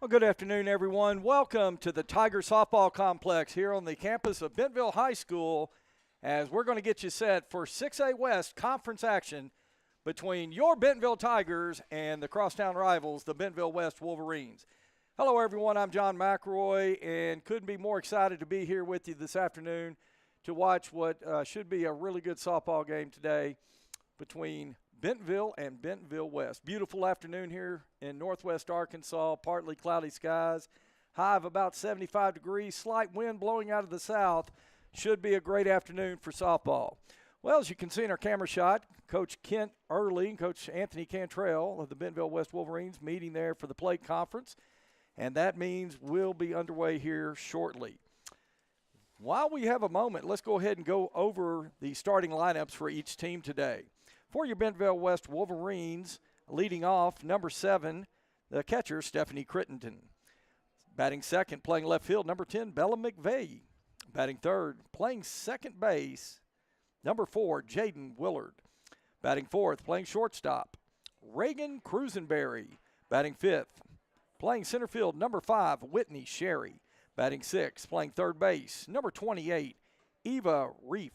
Well, good afternoon, everyone. Welcome to the Tiger Softball Complex here on the campus of Bentonville High School as we're going to get you set for 6A West conference action between your Bentonville Tigers and the crosstown rivals, the Bentonville West Wolverines. Hello, everyone. I'm John McElroy, and couldn't be more excited to be here with you this afternoon to watch what should be a really good softball game today between Bentonville and Bentonville West. Beautiful afternoon here in northwest Arkansas, partly cloudy skies, high of about 75 degrees, slight wind blowing out of the south. Should be a great afternoon for softball. Well, as you can see in our camera shot, Coach Kent Early and Coach Anthony Cantrell of the Bentonville West Wolverines meeting there for the plate conference, and that means we'll be underway here shortly. While we have a moment, let's go ahead and go over the starting lineups for each team today. For your Bentonville West Wolverines, leading off, number 7, the catcher, Stephanie Crittenden. Batting second, playing left field, number 10, Bella McVeigh. Batting third, playing second base, number 4, Jaden Willard. Batting fourth, playing shortstop, Reagan Cruisenberry. Batting fifth, playing center field, number 5, Whitney Sherry. Batting sixth, playing third base, number 28, Eva Reef.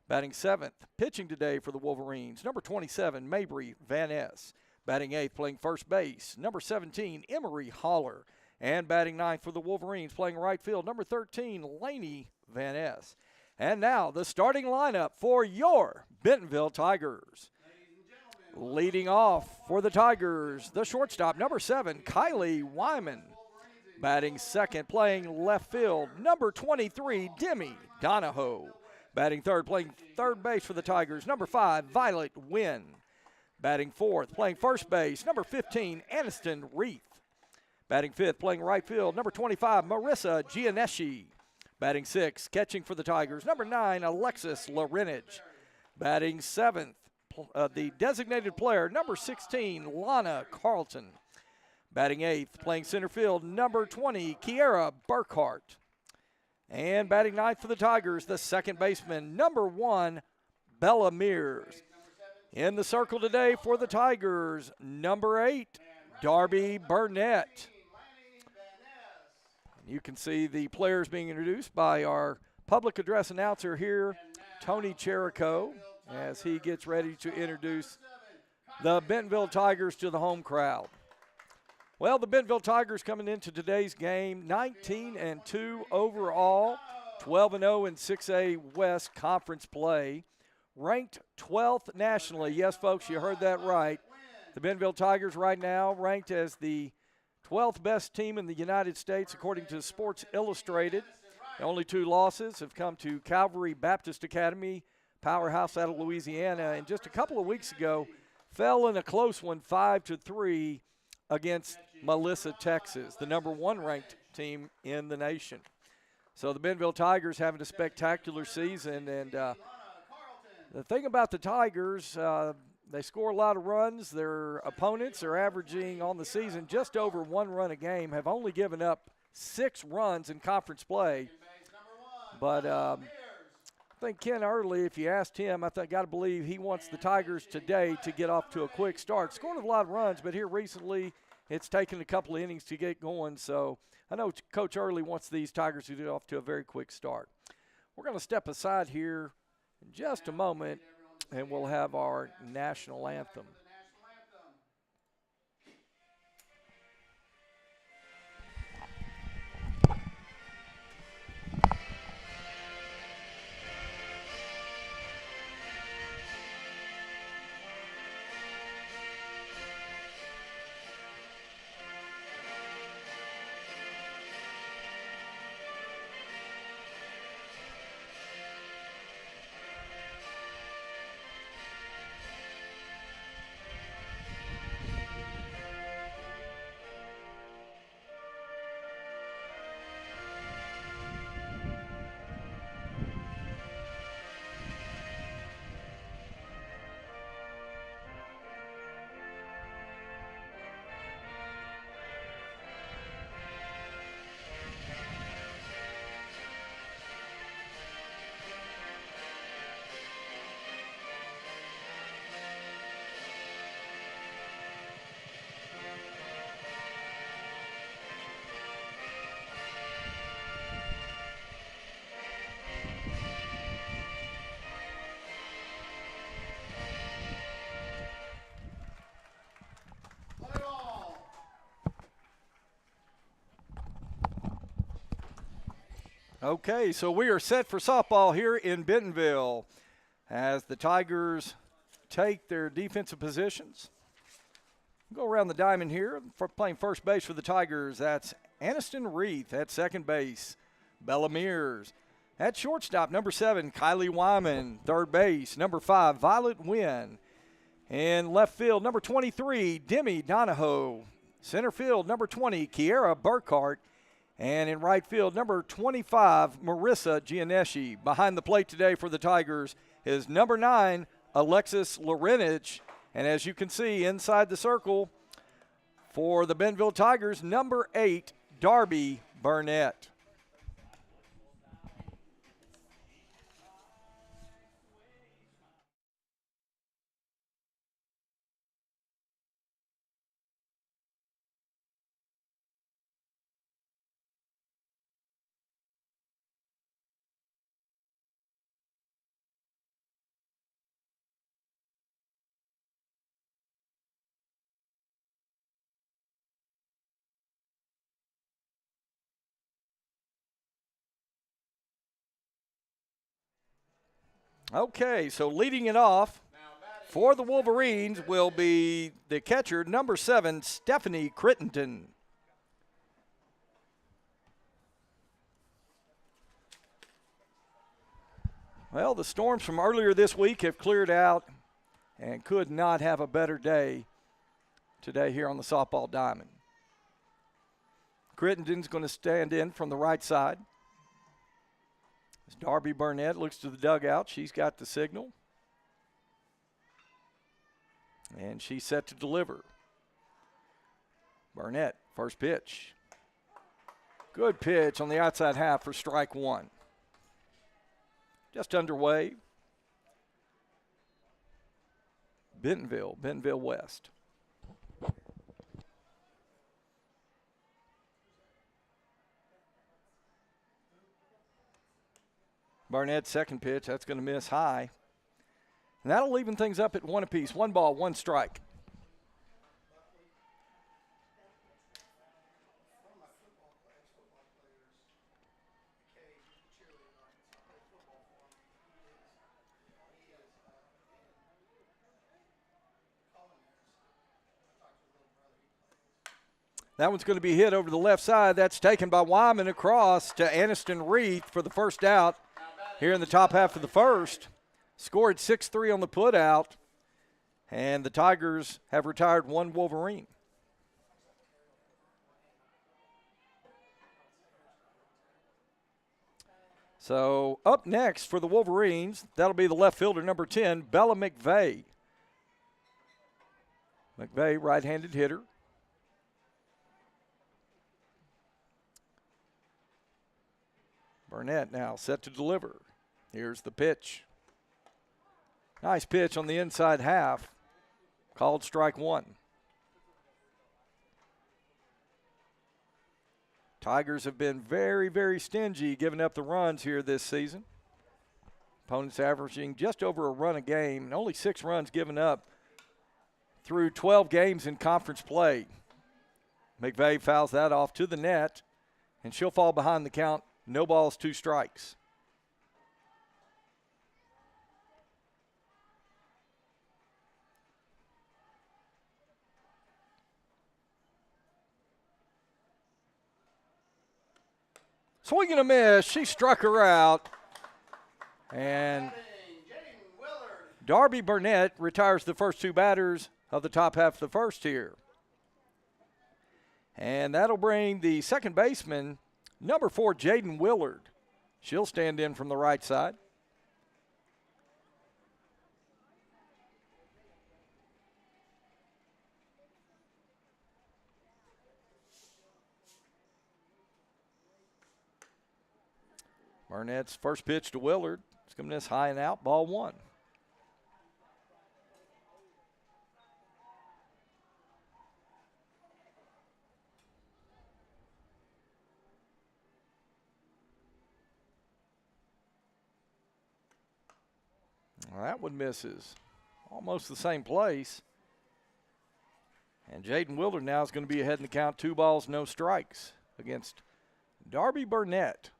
Batting seventh, pitching today for the Wolverines, number 27, Mabry Van Ness. Batting eighth, playing first base, number 17, Emery Holler. And batting ninth for the Wolverines, playing right field, number 13, Laney Van Ness. And now the starting lineup for your Bentonville Tigers. Leading off for the Tigers, the shortstop, number 7, Kylie Wyman. Batting second, playing left field, number 23, Demi Donahoe. Batting third, playing third base for the Tigers, number 5, Violet Wynn. Batting fourth, playing first base, number 15, Aniston Reith. Batting fifth, playing right field, number 25, Marissa Gianeschi. Batting sixth, catching for the Tigers, number 9, Alexis Larinage. Batting seventh, the designated player, number 16, Lana Carlton. Batting eighth, playing center field, number 20, Kiera Burkhart. And batting ninth for the Tigers, the second baseman, number 1, Bella Mears. In the circle today for the Tigers, number 8, Darby Burnett. You can see the players being introduced by our public address announcer here, Tony Cherico, as he gets ready to introduce the Bentonville Tigers to the home crowd. Well, the Bentonville Tigers coming into today's game, 19-2 overall, 12-0 in 6A West Conference play, ranked 12th nationally. Yes, folks, you heard that right. The Bentonville Tigers right now ranked as the 12th best team in the United States according to Sports Illustrated. The only 2 losses have come to Calvary Baptist Academy, powerhouse out of Louisiana, and just a couple of weeks ago fell in a close one, 5-3 against Melissa, Texas, the number 1 ranked team in the nation. So the Bentonville Tigers having a spectacular season, and the thing about the Tigers, they score a lot of runs. Their opponents are averaging on the season just over 1 run a game, have only given up 6 runs in conference play. But I think Ken Early, if you asked him, I got to believe he wants the Tigers today to get off to a quick start. Scoring a lot of runs, but here recently it's taken a couple of innings to get going. So I know Coach Early wants these Tigers to get off to a very quick start. We're going to step aside here in just a moment, and we'll have our national anthem. Okay, so we are set for softball here in Bentonville as the Tigers take their defensive positions. Go around the diamond here for playing first base for the Tigers. That's Aniston Reith at second base. Bella Mears. At shortstop, number 7, Kylie Wyman. Third base, number 5, Violet Wynn. In left field, number 23, Demi Donahoe. Center field, number 20, Kiera Burkhart. And in right field, number 25, Marissa Gianeschi. Behind the plate today for the Tigers is number 9, Alexis Lorenich. And as you can see inside the circle for the Bentonville Tigers, number 8, Darby Burnett. Okay, so leading it off for the Wolverines will be the catcher, number 7, Stephanie Crittenden. Well, the storms from earlier this week have cleared out and could not have a better day today here on the softball diamond. Crittenden's going to stand in from the right side. As Darby Burnett looks to the dugout, she's got the signal. And she's set to deliver. Burnett, first pitch. Good pitch on the outside half for strike 1. Just underway. Bentonville West. Barnett's second pitch, that's going to miss high. And that'll even things up at 1 apiece. 1 ball, 1 strike. That one's going to be hit over the left side. That's taken by Wyman across to Aniston Reith for the first out here in the top half of the first. Scored 6-3 on the putout, and the Tigers have retired 1 Wolverine. So up next for the Wolverines, that'll be the left fielder, number 10, Bella McVeigh. McVeigh, right-handed hitter. Burnett now set to deliver. Here's the pitch. Nice pitch on the inside half. Called strike 1. Tigers have been very, very stingy giving up the runs here this season. Opponents averaging just over a run a game, and only 6 runs given up through 12 games in conference play. McVeigh fouls that off to the net, and she'll fall behind the count. No balls, 2 strikes. Swing and a miss. She struck her out. And Darby Burnett retires the first 2 batters of the top half of the first here. And that'll bring the second baseman, number 4, Jaden Willard. She'll stand in from the right side. Burnett's first pitch to Willard. It's going to miss high and out, ball 1. Well, that one misses. Almost the same place. And Jaden Willard now is going to be ahead in the count. 2 balls, no strikes against Darby Burnett.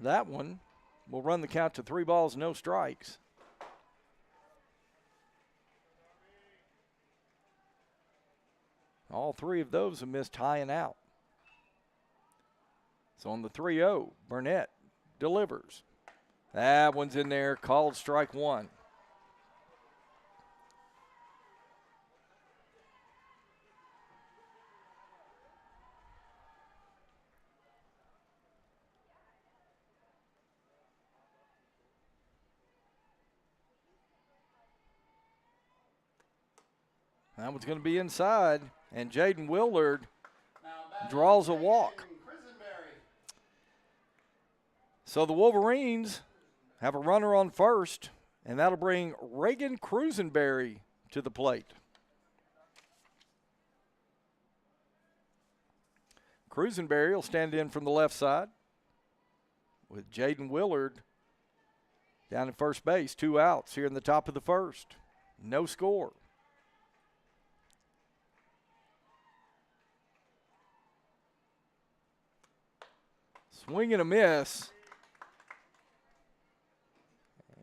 That one will run the count to 3 balls, no strikes. All 3 of those have missed high and out. So on the 3-0, Burnett delivers. That one's in there, called strike 1. That one's going to be inside, and Jaden Willard draws a walk. So the Wolverines have a runner on first, and that'll bring Reagan Cruisenberry to the plate. Cruisenberry will stand in from the left side with Jaden Willard down at first base. 2 outs here in the top of the first. No score. Swing and a miss.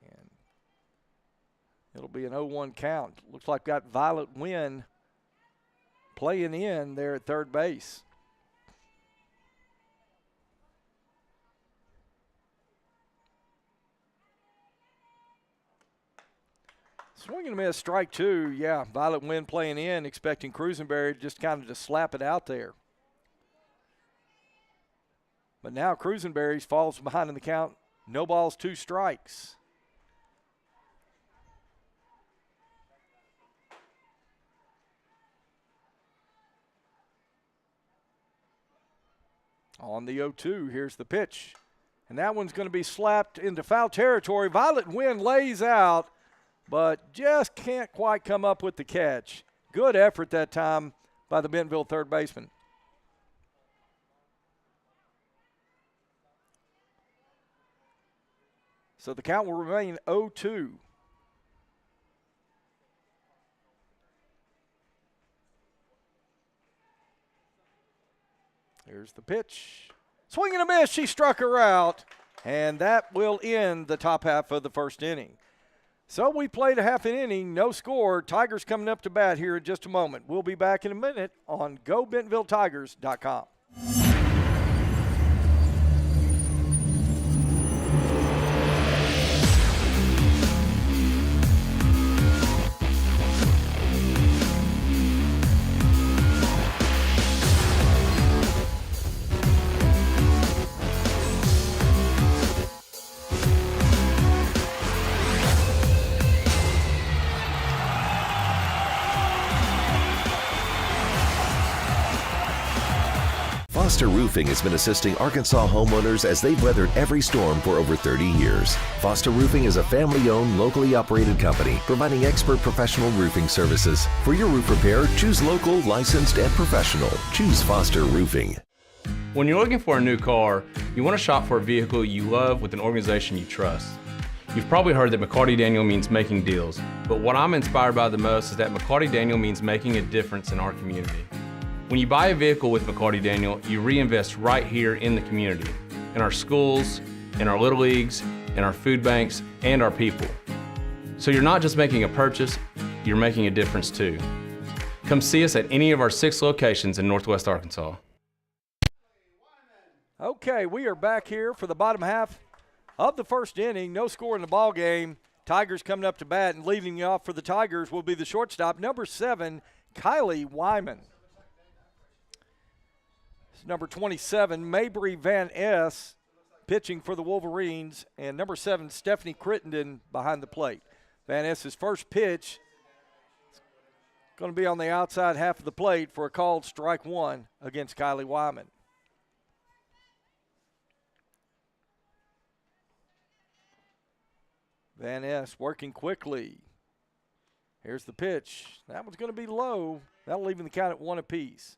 And it'll be an 0-1 count. Looks like got Violet Wynn playing in there at third base. Swing and a miss, strike 2. Yeah, Violet Wynn playing in, expecting Cruisenberry just kind of to slap it out there. But now Cruisenberry falls behind in the count. No balls, 2 strikes. On the 0-2, here's the pitch. And that one's going to be slapped into foul territory. Violet Wynn lays out, but just can't quite come up with the catch. Good effort that time by the Bentonville third baseman. So the count will remain 0-2. Here's the pitch. Swing and a miss. She struck her out, and that will end the top half of the first inning. So we played a half an inning, no score. Tigers coming up to bat here in just a moment. We'll be back in a minute on GoBentonvilleTigers.com. Foster Roofing has been assisting Arkansas homeowners as they've weathered every storm for over 30 years. Foster Roofing is a family-owned, locally operated company providing expert professional roofing services. For your roof repair, choose local, licensed, and professional. Choose Foster Roofing. When you're looking for a new car, you want to shop for a vehicle you love with an organization you trust. You've probably heard that McCarty Daniel means making deals, but what I'm inspired by the most is that McCarty Daniel means making a difference in our community. When you buy a vehicle with McCarty Daniel, you reinvest right here in the community, in our schools, in our little leagues, in our food banks, and our people. So you're not just making a purchase, you're making a difference too. Come see us at any of our 6 locations in Northwest Arkansas. Okay, we are back here for the bottom half of the first inning. No score in the ball game. Tigers coming up to bat, and leading you off for the Tigers will be the shortstop, number 7, Kylie Wyman. Number 27, Mabry Van Ness, pitching for the Wolverines, and number 7, Stephanie Crittenden behind the plate. Van Ness's first pitch is going to be on the outside half of the plate for a called strike 1 against Kylie Wyman. Van Ness working quickly. Here's the pitch. That one's going to be low. That'll leave the count at 1 apiece.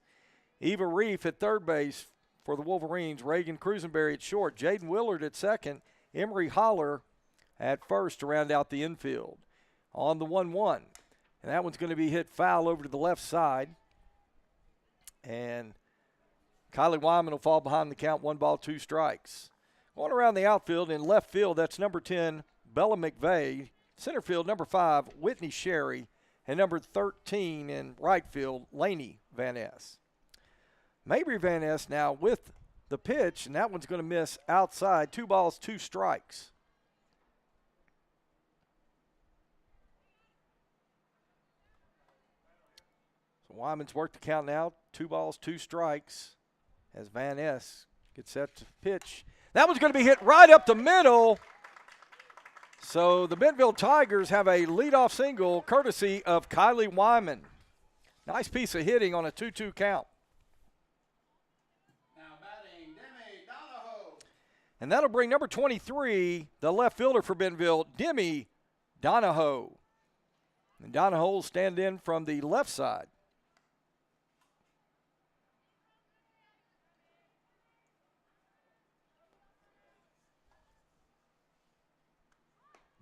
Eva Reef at third base for the Wolverines. Reagan Cruisenberry at short. Jaden Willard at second. Emery Holler at first to round out the infield. On the 1-1. And that one's going to be hit foul over to the left side. And Kylie Wyman will fall behind the count, 1 ball, 2 strikes. Going around the outfield in left field, that's number 10, Bella McVeigh. Center field, number 5, Whitney Sherry. And number 13 in right field, Laney Van Ness. Mabry Van Ness now with the pitch, and that one's going to miss outside. 2 balls, 2 strikes. So Wyman's worked the count now. 2 balls, 2 strikes as Van Ness gets set to pitch. That one's going to be hit right up the middle. So the Bentonville Tigers have a leadoff single courtesy of Kylie Wyman. Nice piece of hitting on a 2-2 count. Now batting, Demi Donahoe. And that'll bring number 23, the left fielder for Bentonville, Demi Donahoe. And Donahoe will stand in from the left side.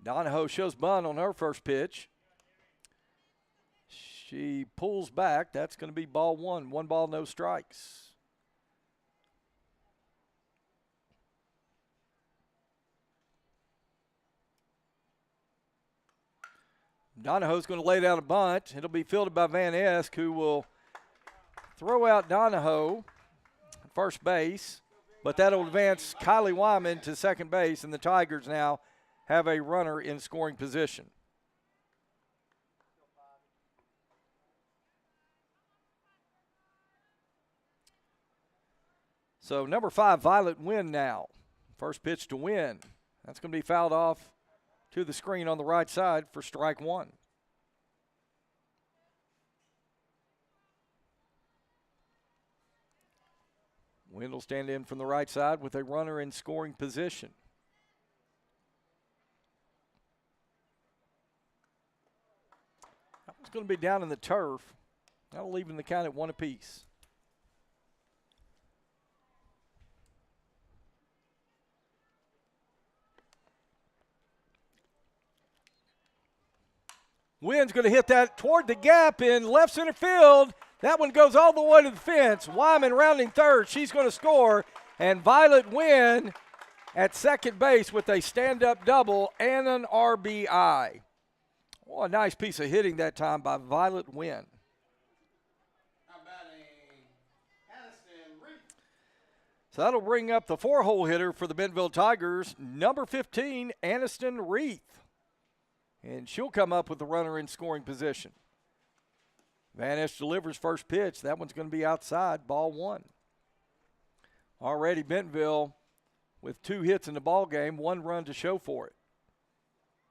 Donahoe shows bunt on her first pitch. She pulls back. That's going to be ball 1. 1 ball, no strikes. Donahoe's going to lay down a bunt. It'll be fielded by Van Esk, who will throw out Donahoe at first base. But that'll advance Kylie Wyman to second base, and the Tigers now have a runner in scoring position. So number 5, Violet Wynn now. First pitch to Wynn. That's going to be fouled off to the screen on the right side for strike 1. Wynn will stand in from the right side with a runner in scoring position. That one's going to be down in the turf. That'll leave in the count at 1 apiece. Wynn's going to hit that toward the gap in left center field. That one goes all the way to the fence. Wyman rounding third. She's going to score. And Violet Wynn at second base with a stand-up double and an RBI. Oh, a nice piece of hitting that time by Violet Wynn. So that'll bring up the 4-hole hitter for the Bentonville Tigers, number 15, Aniston Reith. And she'll come up with the runner in scoring position. Van Ness delivers first pitch. That one's going to be outside, ball 1. Already Bentonville with 2 hits in the ball game, 1 run to show for it.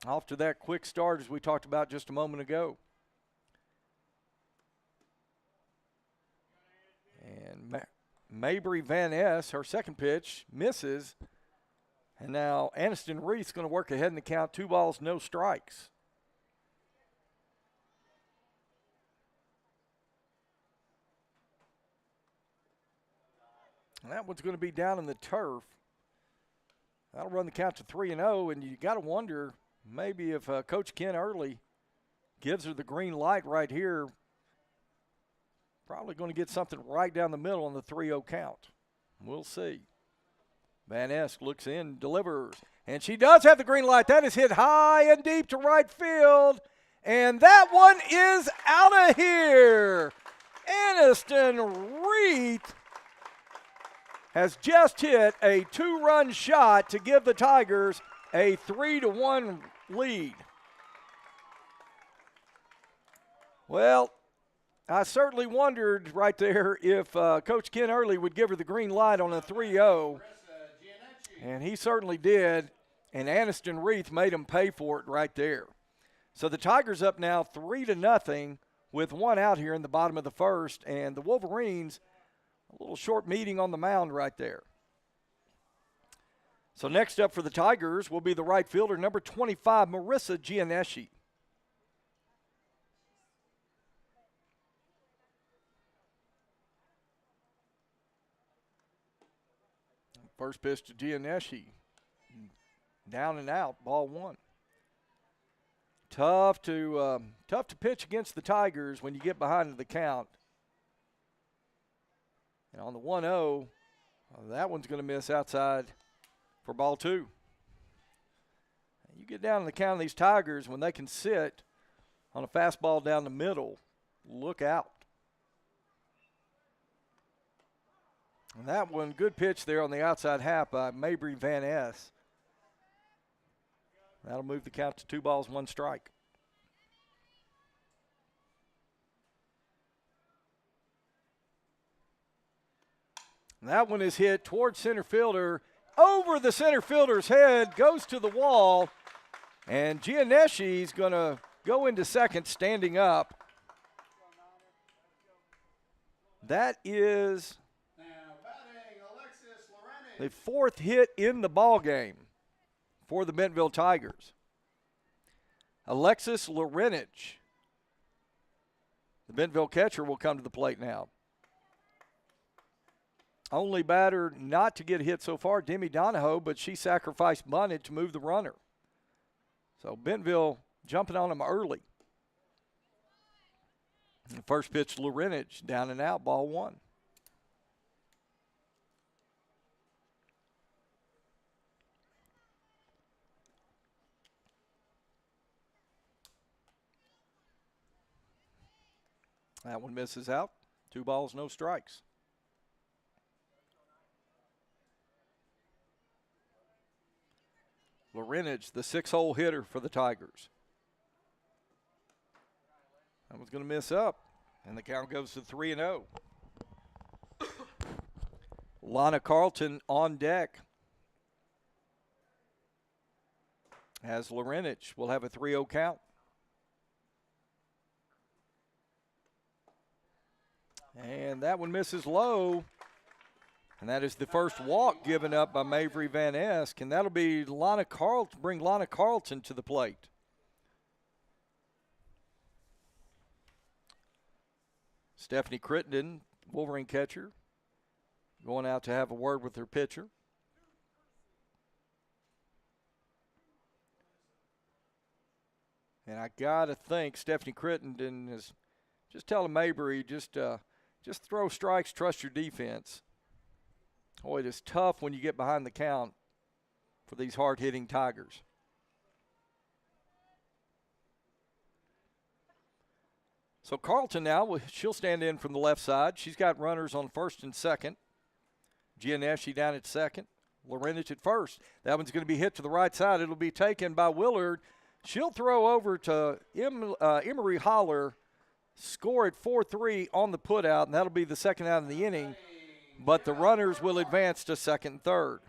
Off to that quick start as we talked about just a moment ago. And Mabry Van Ness, her second pitch, misses. And now Aniston Reith's going to work ahead in the count. 2 balls, no strikes. And that one's going to be down in the turf. That'll run the count to 3-0, and you got to wonder maybe if Coach Ken Early gives her the green light right here, probably going to get something right down the middle on the 3-0 count. We'll see. Van Ness looks in, delivers, and she does have the green light. That is hit high and deep to right field, and that one is out of here. Aniston Reith has just hit a 2-run shot to give the Tigers a 3-1 lead. Well, I certainly wondered right there if Coach Ken Early would give her the green light on a 3-0. And he certainly did, and Aniston Reith made him pay for it right there. So the Tigers up now 3-0 with 1 out here in the bottom of the first, and the Wolverines, a little short meeting on the mound right there. So next up for the Tigers will be the right fielder, number 25, Marissa Gianeschi. First pitch to Gianeschi. Down and out, ball 1. Tough to pitch against the Tigers when you get behind the count. And on the 1-0, that one's going to miss outside for ball 2. You get down to the count of these Tigers, when they can sit on a fastball down the middle, look out. And that one, good pitch there on the outside half by Mabry Van Ness. That'll move the count to 2 balls, 1 strike. And that one is hit towards center fielder, over the center fielder's head, goes to the wall, and Gianneschi's going to go into second standing up. That is the 4th hit in the ball game for the Bentonville Tigers. Alexis Lorenich, the Bentonville catcher, will come to the plate now. Only batter not to get hit so far, Demi Donahoe, but she sacrificed bunted to move the runner. So Bentonville jumping on them early. The first pitch, Lorenich, down and out, ball 1. That one misses out. 2 balls, no strikes. Lorenich, the 6-hole hitter for the Tigers. That one's going to miss up, and the count goes to 3-0. Lana Carlton on deck as Lorenich will have a 3-0 count. And that one misses low. And that is the first walk given up by Mabry Van Esk. And that'll be Lana Carlton, bring Lana Carlton to the plate. Stephanie Crittenden, Wolverine catcher, going out to have a word with her pitcher. And I got to think Stephanie Crittenden is just telling Mabry, just throw strikes, trust your defense. Boy, it is tough when you get behind the count for these hard-hitting Tigers. So Carlton now, she'll stand in from the left side. She's got runners on first and second. Gianneschi down at second. Lorenich at first. That one's going to be hit to the right side. It'll be taken by Willard. She'll throw over to Emery Holler, score at 4-3 on the putout, and that'll be the second out of the inning. But the runners will advance to second and third.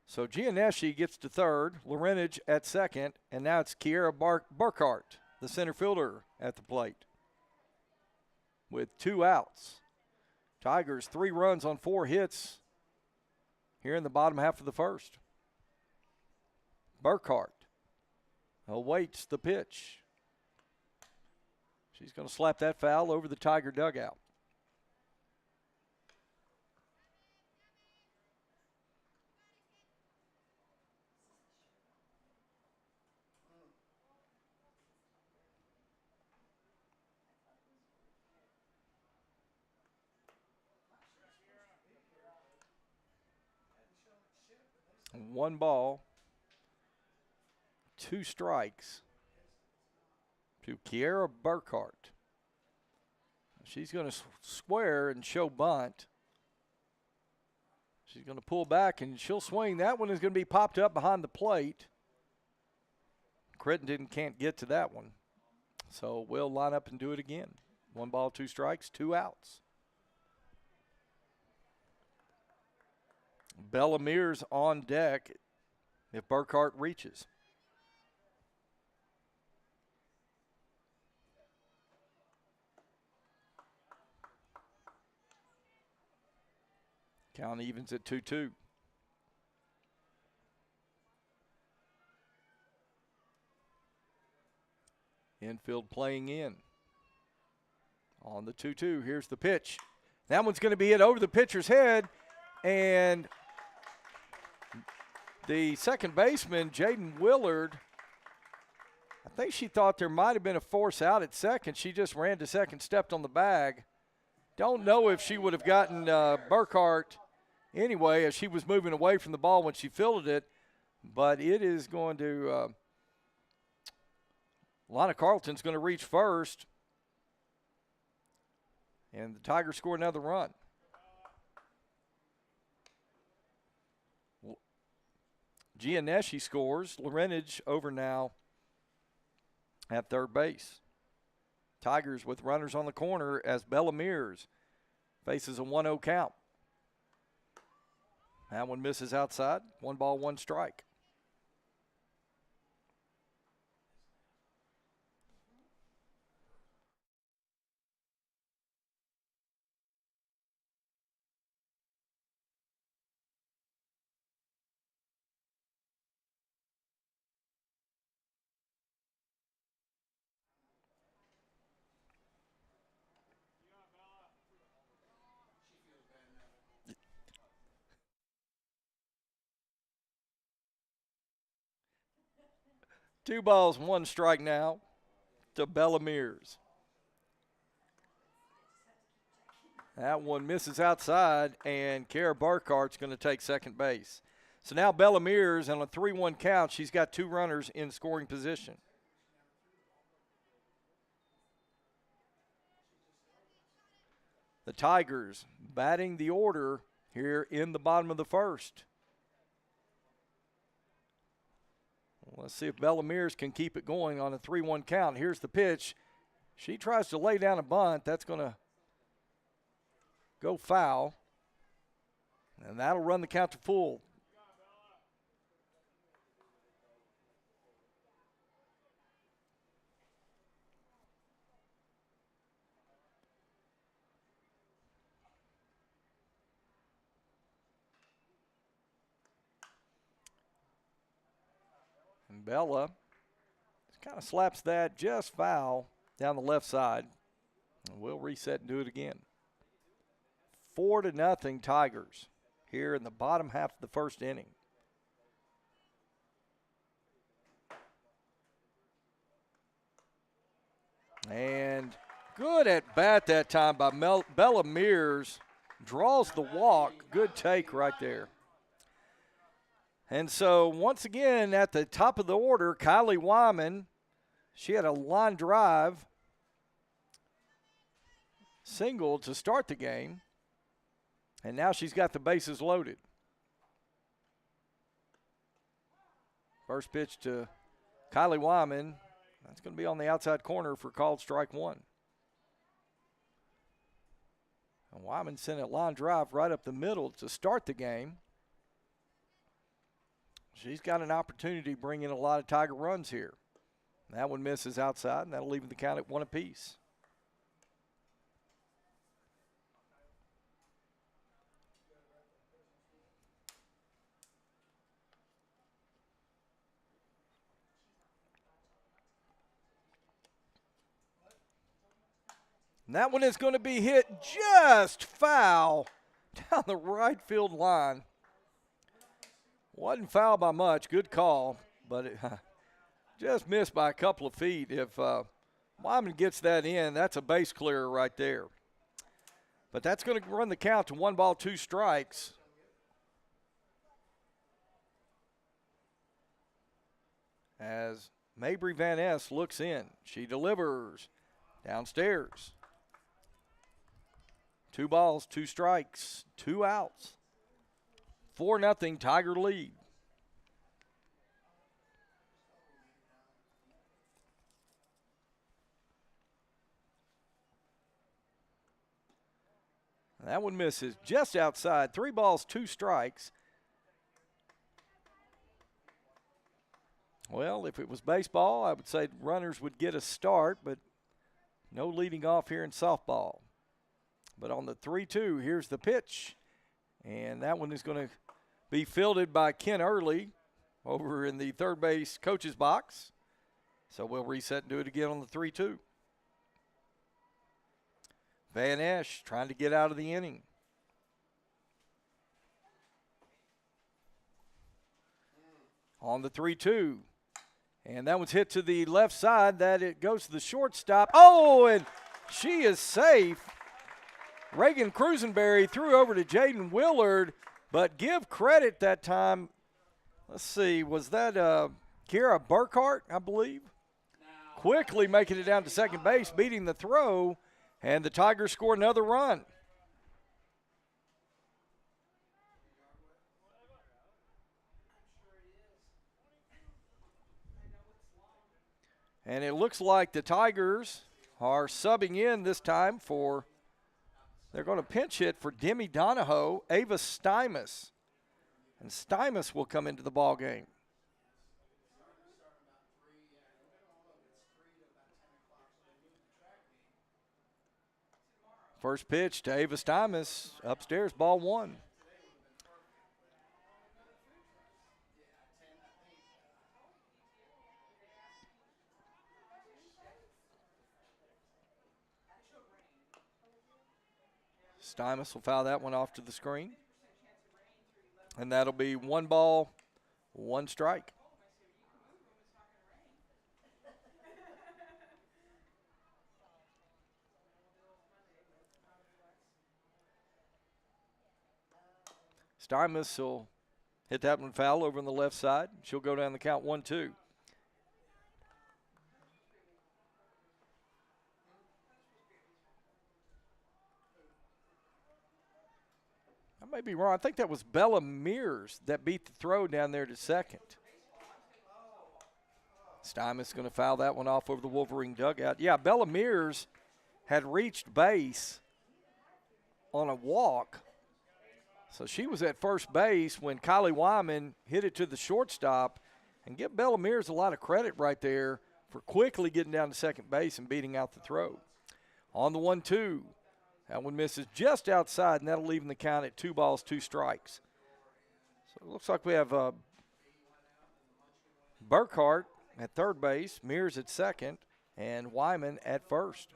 So Gianneschi gets to third, Lorenich at second, and now it's Kiera Burkhart, the center fielder, at the plate with 2 outs. Tigers 3 runs on 4 hits here in the bottom half of the first. Burkhart awaits the pitch. She's going to slap that foul over the Tiger dugout. One ball, 2 strikes to Kiera Burkhart. She's going to square and show bunt. She's going to pull back and she'll swing. That one is going to be popped up behind the plate. Crittenden can't get to that one. So we'll line up and do it again. 1 ball, 2 strikes, 2 outs. Bellamir's on deck if Burkhart reaches. Count evens at 2-2. Infield playing in. On the 2-2, here's the pitch. That one's going to be hit over the pitcher's head, and the second baseman, Jaden Willard, I think she thought there might have been a force out at second. She just ran to second, stepped on the bag. Don't know if she would have gotten Burkhart anyway as she was moving away from the ball when she fielded it, but it is going to Lana Carlton's going to reach first, and the Tigers score another run. Gianneschi scores. Lorenage over now at third base. Tigers with runners on the corner as Bella Mears faces a 1-0 count. That one misses outside. 1 ball, 1 strike. Two balls, 1 strike now to Bella Mears. That one misses outside, and Kara Burkhart's going to take second base. So now Bella Mears, on a 3-1 count, she's got 2 runners in scoring position. The Tigers batting the order here in the bottom of the first. Let's see if Bella Mears can keep it going on a 3-1 count. Here's the pitch. She tries to lay down a bunt. That's going to go foul. And that'll run the count to full. And Bella kind of slaps that just foul down the left side. And we'll reset and do it again. 4-0 Tigers here in the bottom half of the first inning. And good at bat that time by Bella Mears. Draws the walk. Good take right there. And so once again at the top of the order, Kylie Wyman, she had a line drive single to start the game. And now she's got the bases loaded. First pitch to Kylie Wyman. That's going to be on the outside corner for called strike 1. And Wyman sent a line drive right up the middle to start the game. She's got an opportunity to bring in a lot of Tiger runs here. That one misses outside, and that'll leave the count at 1 apiece. And that one is going to be hit just foul down the right field line. Wasn't foul by much. Good call, but it just missed by a couple of feet. If Wyman gets that in, that's a base clearer right there. But that's going to run the count to 1 ball, 2 strikes. As Mabry Van Ness looks in. She delivers downstairs. 2 balls, 2 strikes, 2 outs. 4-0 Tiger lead. That one misses just outside. 3 balls, 2 strikes. Well, if it was baseball, I would say runners would get a start, but no leading off here in softball. But on the 3-2, here's the pitch. And that one is going to be fielded by Ken Early over in the third base coach's box. So we'll reset and do it again on the 3-2. Van Esch trying to get out of the inning. On the 3-2, And that one's hit to the left side. That it goes to the shortstop. Oh, and she is safe. Reagan Cruisenberry threw over to Jaden Willard, but give credit that time. Let's see, was that Kira Burkhart, I believe? Quickly making it down to second base, beating the throw, and the Tigers score another run. And it looks like the Tigers are subbing in this time for, they're going to pinch hit for Demi Donahoe, Ava Stymus. And Stymus will come into the ball game. First pitch to Ava Stymus, upstairs, ball one. Stymus will foul that one off to the screen. And that'll be 1 ball, 1 strike. Stymus will hit that one foul over on the left side. She'll go down the count 1-2. I may be wrong. I think that was Bella Mears that beat the throw down there to second. Stymus going to foul that one off over the Wolverine dugout. Yeah, Bella Mears had reached base on a walk. So she was at first base when Kylie Wyman hit it to the shortstop. And give Bella Mears a lot of credit right there for quickly getting down to second base and beating out the throw. On the 1-2. That one misses just outside, and that'll leave the count at 2 balls, 2 strikes. So it looks like we have Burkhart at third base, Mears at second, and Wyman at first.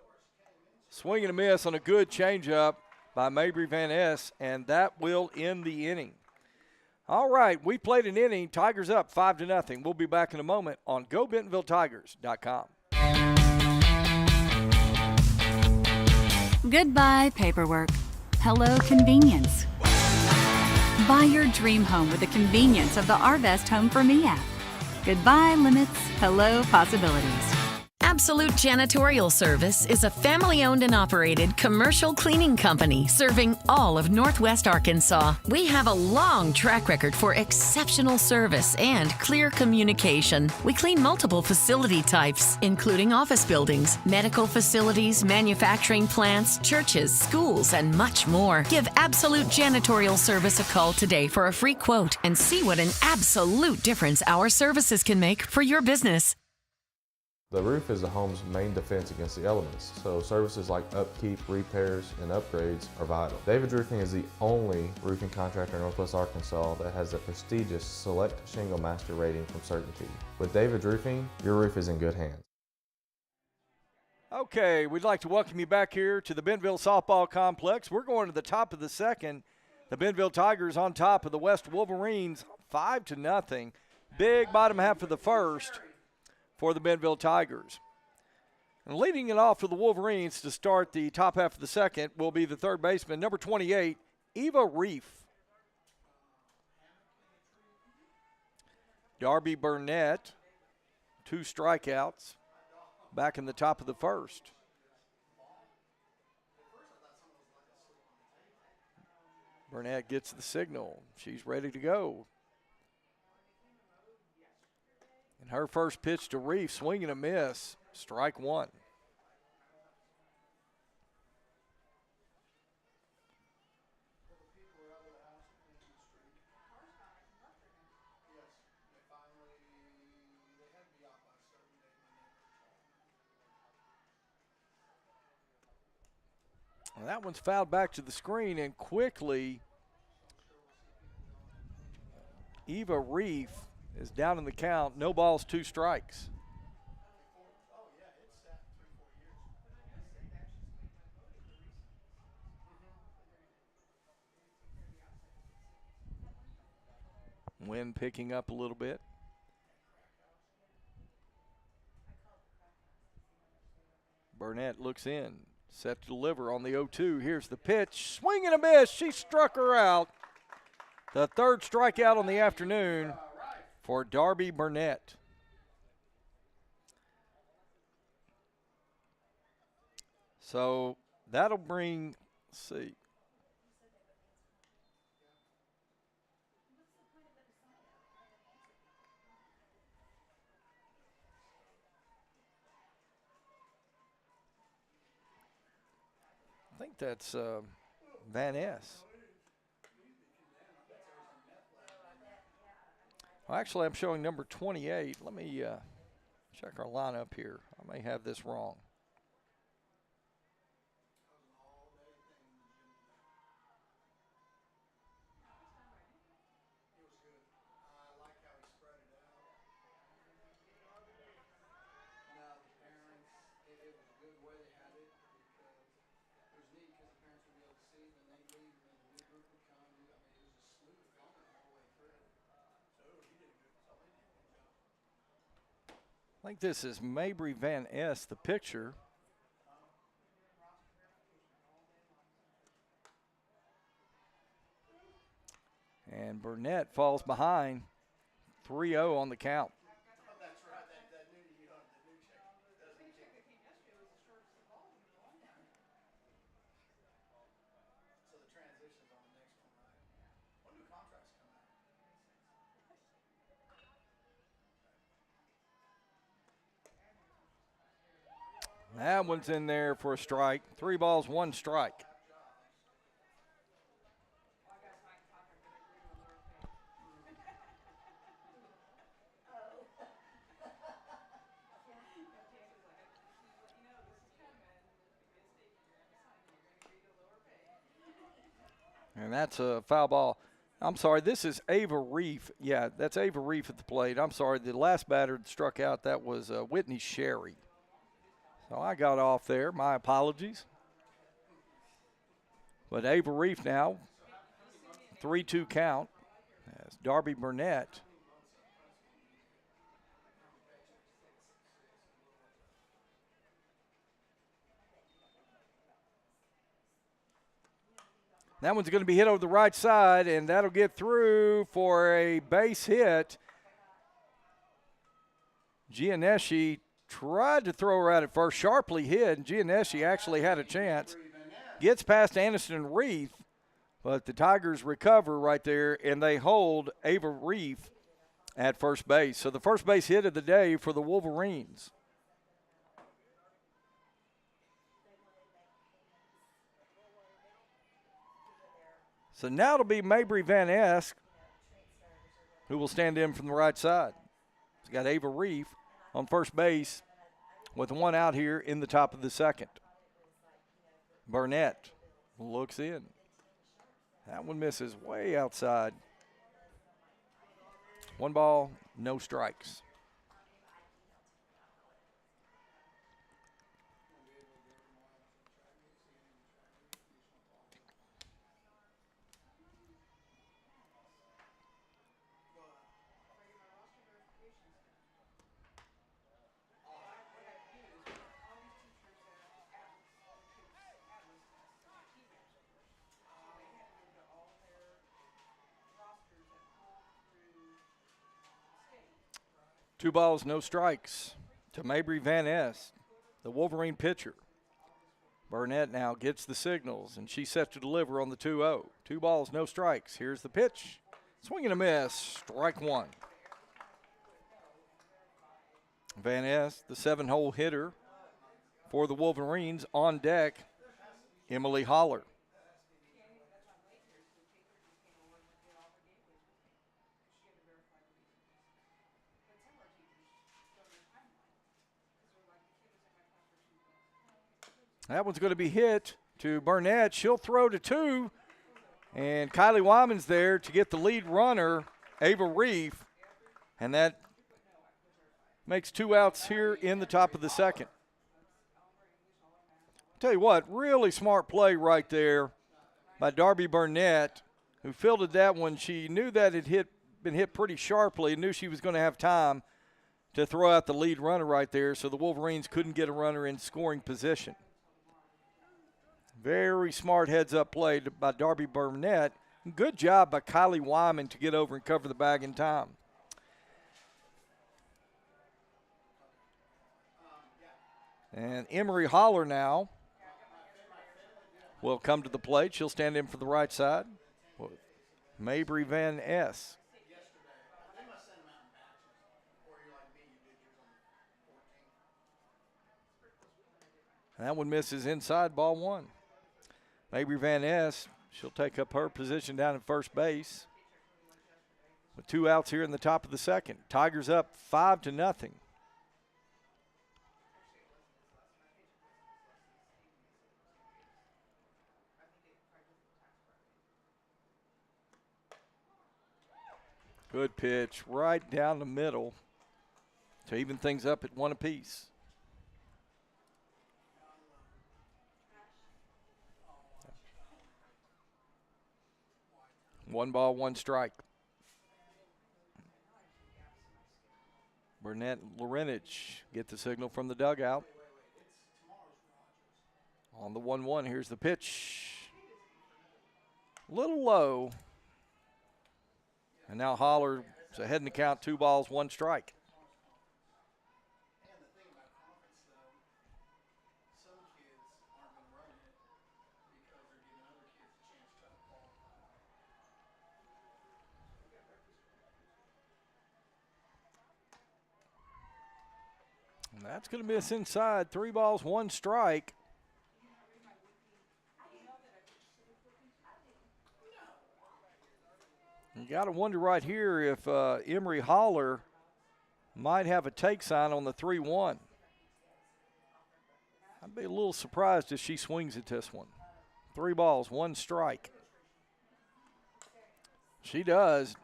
Swing and a miss on a good changeup by Mabry Van Ness, and that will end the inning. All right, we played an inning. Tigers up 5-0. We'll be back in a moment on GoBentonvilleTigers.com. Goodbye, paperwork. Hello, convenience. Buy your dream home with the convenience of the Arvest Home for Me app. Goodbye, limits. Hello, possibilities. Absolute Janitorial Service is a family-owned and operated commercial cleaning company serving all of Northwest Arkansas. We have a long track record for exceptional service and clear communication. We clean multiple facility types, including office buildings, medical facilities, manufacturing plants, churches, schools, and much more. Give Absolute Janitorial Service a call today for a free quote and see what an absolute difference our services can make for your business. The roof is the home's main defense against the elements, so services like upkeep, repairs, and upgrades are vital. David's Roofing is the only roofing contractor in Northwest Arkansas that has the prestigious Select Shingle Master rating from Certainty. With David's Roofing, your roof is in good hands. Okay, we'd like to welcome you back here to the Bentonville Softball Complex. We're going to the top of the second. The Bentonville Tigers on top of the West Wolverines, 5-0. Big bottom half of the first for the Bentonville Tigers. And leading it off for the Wolverines to start the top half of the second will be the third baseman, number 28, Eva Reef. Darby Burnett, 2 strikeouts, back in the top of the first. Burnett gets the signal. She's ready to go. And her first pitch to Reef, swing and a miss, strike 1. And that one's fouled back to the screen, and quickly Eva Reef is down in the count. No balls, 2 strikes. Wind picking up a little bit. Burnett looks in, set to deliver on the 0-2. Here's the pitch, swing and a miss. She struck her out. The third strikeout on the afternoon for Darby Burnett. So that'll bring, let's see. I think that's Van Ness. Well, actually, I'm showing number 28. Let me check our lineup here. I may have this wrong. I think this is Mabry Van Ness, the pitcher. And Burnett falls behind 3-0 on the count. That one's in there for a strike. 3 balls, 1 strike. And that's a foul ball. I'm sorry, this is Ava Reef. Yeah, that's Ava Reef at the plate. I'm sorry, the last batter that struck out, that was Whitney Sherry. So I got off there. My apologies. But Ava Reef now, 3-2 count as Darby Burnett. That one's going to be hit over the right side, and that'll get through for a base hit. Gianneschi tried to throw her out at first, sharply hit, and Gianneschi actually had a chance. Gets past Anderson Reef, but the Tigers recover right there, and they hold Ava Reef at first base. So the first base hit of the day for the Wolverines. So now it'll be Mabry Van Ness who will stand in from the right side. He's got Ava Reef on first base with 1 out here in the top of the second. Burnett looks in. That one misses way outside. 1 ball, no strikes. Two balls, no strikes to Mabry Van Ness, the Wolverine pitcher. Burnett now gets the signals, and she's set to deliver on the 2-0. 2 balls, no strikes. Here's the pitch. Swing and a miss, strike 1. Van Ness, the 7-hole hitter for the Wolverines. On deck, Emily Holler. That one's going to be hit to Burnett. She'll throw to 2. And Kylie Wyman's there to get the lead runner, Ava Reef. And that makes 2 outs here in the top of the second. Tell you what, really smart play right there by Darby Burnett, who fielded that one. She knew that it been hit pretty sharply, knew she was going to have time to throw out the lead runner right there, so the Wolverines couldn't get a runner in scoring position. Very smart heads-up play by Darby Burnett. Good job by Kylie Wyman to get over and cover the bag in time. And Emery Holler now will come to the plate. She'll stand in for the right side. Mabry Van Ness. That one misses inside, ball one. Mabry Van Ness, she'll take up her position down at first base. With 2 outs here in the top of the second. Tigers up 5-0. Good pitch right down the middle to even things up at 1 apiece. One ball, 1 strike. Burnett and Lorenich get the signal from the dugout. On the 1-1, here's the pitch. Little low. And now Holler's ahead in the count, 2 balls, 1 strike. And that's going to miss inside. 3 balls, 1 strike. You got to wonder right here if Emery Holler might have a take sign on the 3-1. I'd be a little surprised if she swings at this one. 3 balls, 1 strike. She does.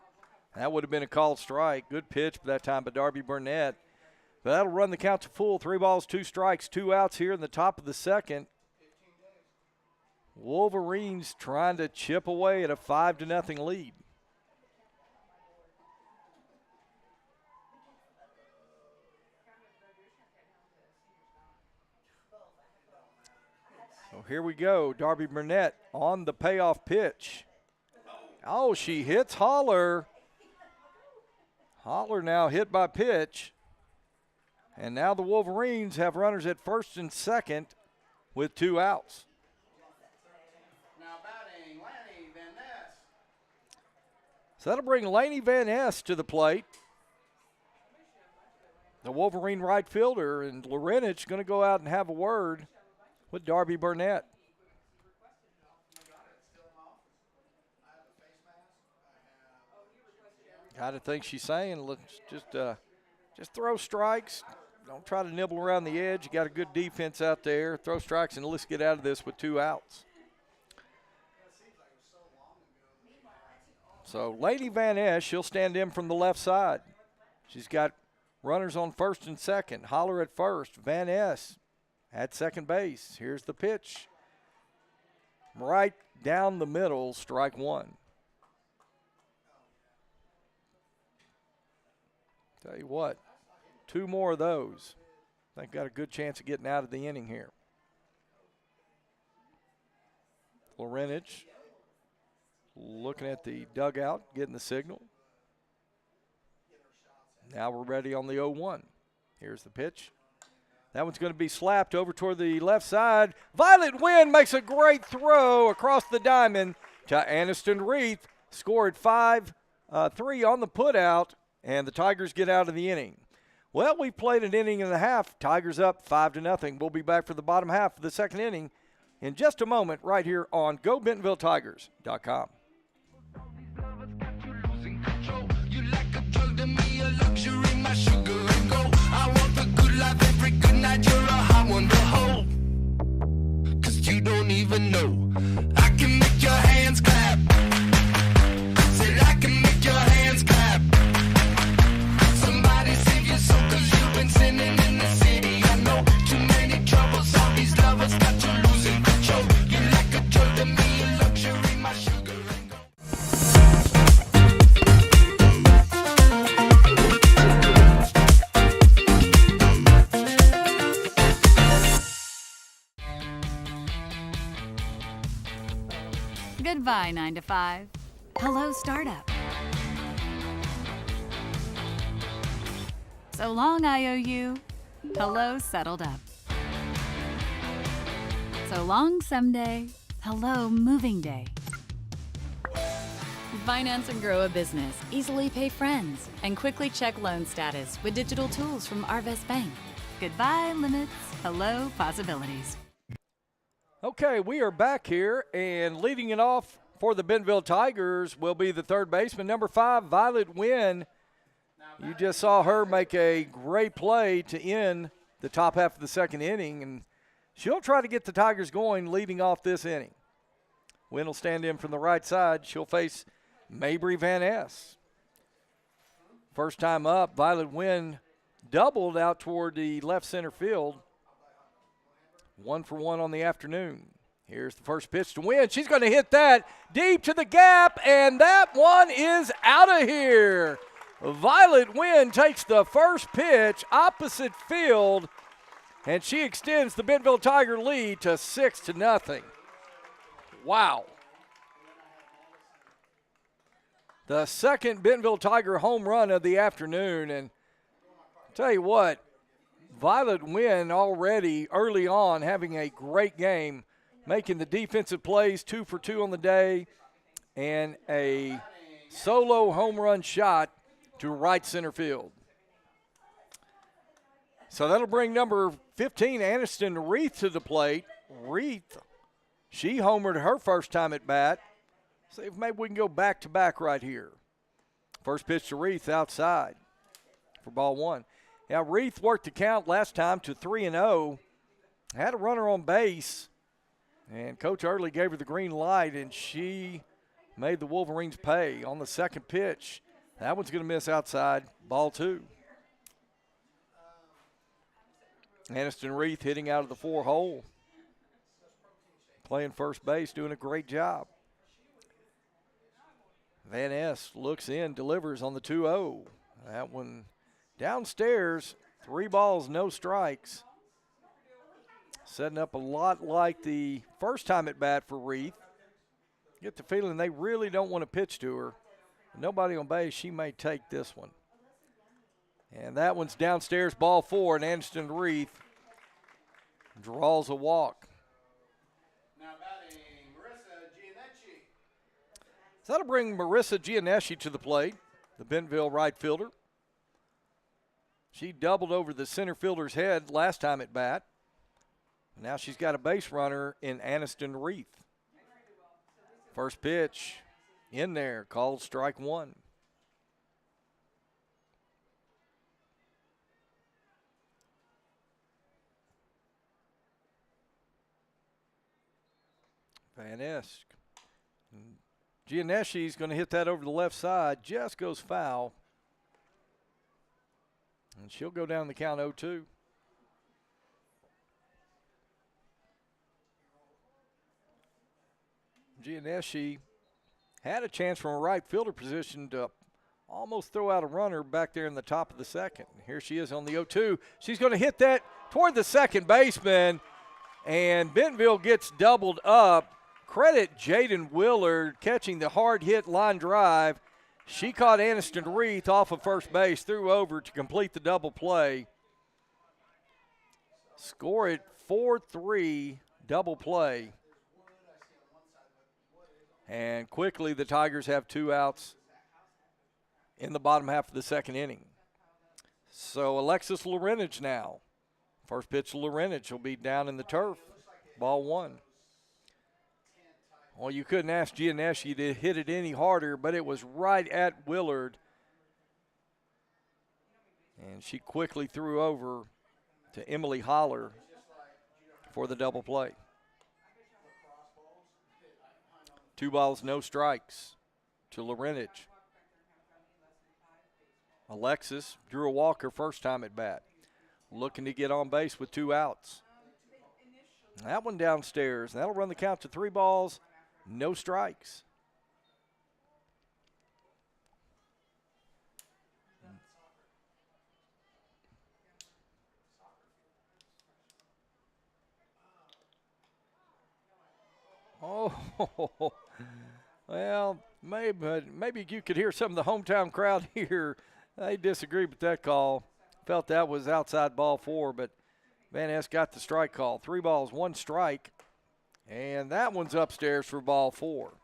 That would have been a called strike. Good pitch by that time by Darby Burnett. But that'll run the count to full. 3 balls, 2 strikes, 2 outs here in the top of the second. Wolverines trying to chip away at a 5-0 lead. So here we go. Darby Burnett on the payoff pitch. Oh, she hits Holler. Holler now hit by pitch. And now the Wolverines have runners at first and second with 2 outs. Now batting, Lanny Van Ness. So that'll bring Laney Van Ness to the plate. The Wolverine right fielder, and Lorenich going to go out and have a word with Darby Burnett. Got to think she's saying, let's just throw strikes. Don't try to nibble around the edge. You got a good defense out there. Throw strikes and let's get out of this with 2 outs. So Lady Van Ness, she'll stand in from the left side. She's got runners on first and second. Holler at first. Van Ness at second base. Here's the pitch. Right down the middle, strike 1. Tell you what, 2 more of those. They've got a good chance of getting out of the inning here. Lorenich looking at the dugout, getting the signal. Now we're ready on the 0-1. Here's the pitch. That one's going to be slapped over toward the left side. Violet Wynn makes a great throw across the diamond to Aniston Reith. Scored 5-3 on the putout, and the Tigers get out of the inning. Well, we played an inning and a half. Tigers up 5-0. We'll be back for the bottom half of the second inning in just a moment right here on GoBentonvilleTigers.com. You don't even know. I can make your hands clap. Said I can make your hands clap. Somebody save your soul, 'cause you've been sinning in the city. I know too many troubles. All these lovers got you losing control. You like a drug to me, a luxury, my sugar and gold. Goodbye, 9 to 5. Hello, startup. So long, IOU. Hello, settled up. So long, someday. Hello, moving day. Finance and grow a business. Easily pay friends. And quickly check loan status with digital tools from Arvest Bank. Goodbye, limits. Hello, possibilities. Okay, we are back here, and leading it off for the Bentonville Tigers will be the third baseman, number 5, Violet Wynn. You just saw her make a great play to end the top half of the second inning, and she'll try to get the Tigers going leading off this inning. Wynn will stand in from the right side. She'll face Mabry Van Ness. First time up, Violet Wynn doubled out toward the left center field. 1 for 1 on the afternoon. Here's the first pitch to Wynn. She's going to hit that deep to the gap, and that one is out of here. Violet Wynn takes the first pitch opposite field, and she extends the Bentonville Tiger lead to 6-0. Wow. The second Bentonville Tiger home run of the afternoon, and tell you what, Violet Wynn already early on having a great game, making the defensive plays, 2 for 2 on the day, and a solo home run shot to right center field. So that'll bring number 15, Aniston Reith, to the plate. Reith, she homered her first time at bat. See if maybe we can go back-to-back right here. First pitch to Reith outside for ball 1. Now, Reith worked the count last time to 3-0. Had a runner on base, and Coach Early gave her the green light, and she made the Wolverines pay on the second pitch. That one's going to miss outside, ball 2. Aniston Reith hitting out of the 4-hole. Playing first base, doing a great job. Van Ness looks in, delivers on the 2-0. That one downstairs, 3 balls, no strikes. Setting up a lot like the first time at bat for Reith. Get the feeling they really don't want to pitch to her. Nobody on base, she may take this one. And that one's downstairs, ball 4, and Aniston Reith draws a walk. Now batting, Marissa Giannetti. So that'll bring Marissa Giannetti to the plate, the Bentonville right fielder. She doubled over the center fielder's head last time at bat. Now she's got a base runner in Aniston Reith. First pitch in there, called strike 1. Van Ness. Gianneschi's going to hit that over the left side. Just goes foul. And she'll go down the count 0-2. Gianneschi had a chance from a right fielder position to almost throw out a runner back there in the top of the second. Here she is on the 0-2. She's going to hit that toward the second baseman, and Bentonville gets doubled up. Credit Jaden Willard catching the hard hit line drive. She caught Aniston Reith off of first base, threw over to complete the double play. Score it 4-3 double play. And quickly the Tigers have 2 outs in the bottom half of the second inning. So Alexis Lorenich now. First pitch to Lorenich will be down in the turf. Ball 1. Well, you couldn't ask Gianneschi to hit it any harder, but it was right at Willard. And she quickly threw over to Emily Holler for the double play. 2 balls, no strikes to Lorenich. Alexis drew a walk her first time at bat. Looking to get on base with 2 outs. That one downstairs. That'll run the count to 3 balls, no strikes. Oh, Well, maybe you could hear some of the hometown crowd here. They disagree with that call. Felt that was outside ball 4, but Van Ness got the strike call. 3 balls, 1 strike, and that one's upstairs for ball 4.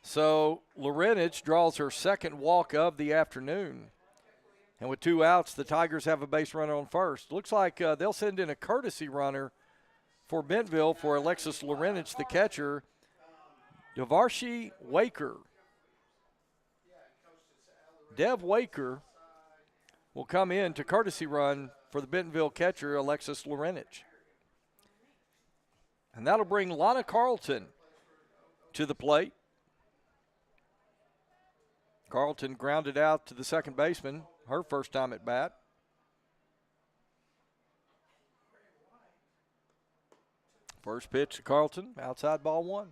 So Lorenich draws her second walk of the afternoon. And with 2 outs, the Tigers have a base runner on first. Looks like they'll send in a courtesy runner for Bentonville for Alexis Lorenich, the catcher. Varsity Waker. Dev Waker will come in to courtesy run for the Bentonville catcher, Alexis Lorenich. And that'll bring Lana Carlton to the plate. Carlton grounded out to the second baseman, her first time at bat. First pitch to Carlton, outside ball 1.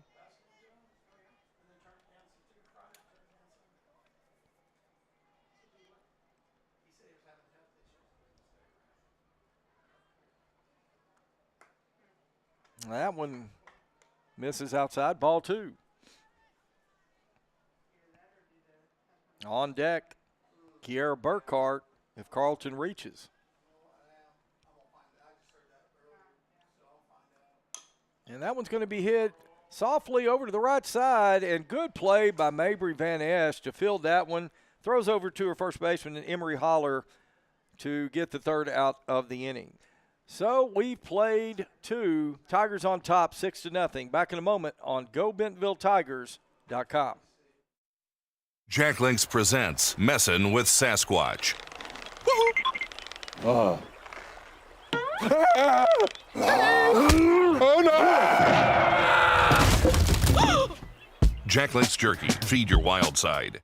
That one misses outside, ball 2. On deck, Kiera Burkhart if Carlton reaches. And that one's going to be hit softly over to the right side, and good play by Mabry Van Esch to field that one. Throws over to her first baseman, Emery Holler, to get the third out of the inning. So we've played 2. Tigers on top, 6-0. Back in a moment on GoBentonvilleTigers.com. Jack Links presents Messin' with Sasquatch. Oh. Jack Links Jerky. Feed your wild side.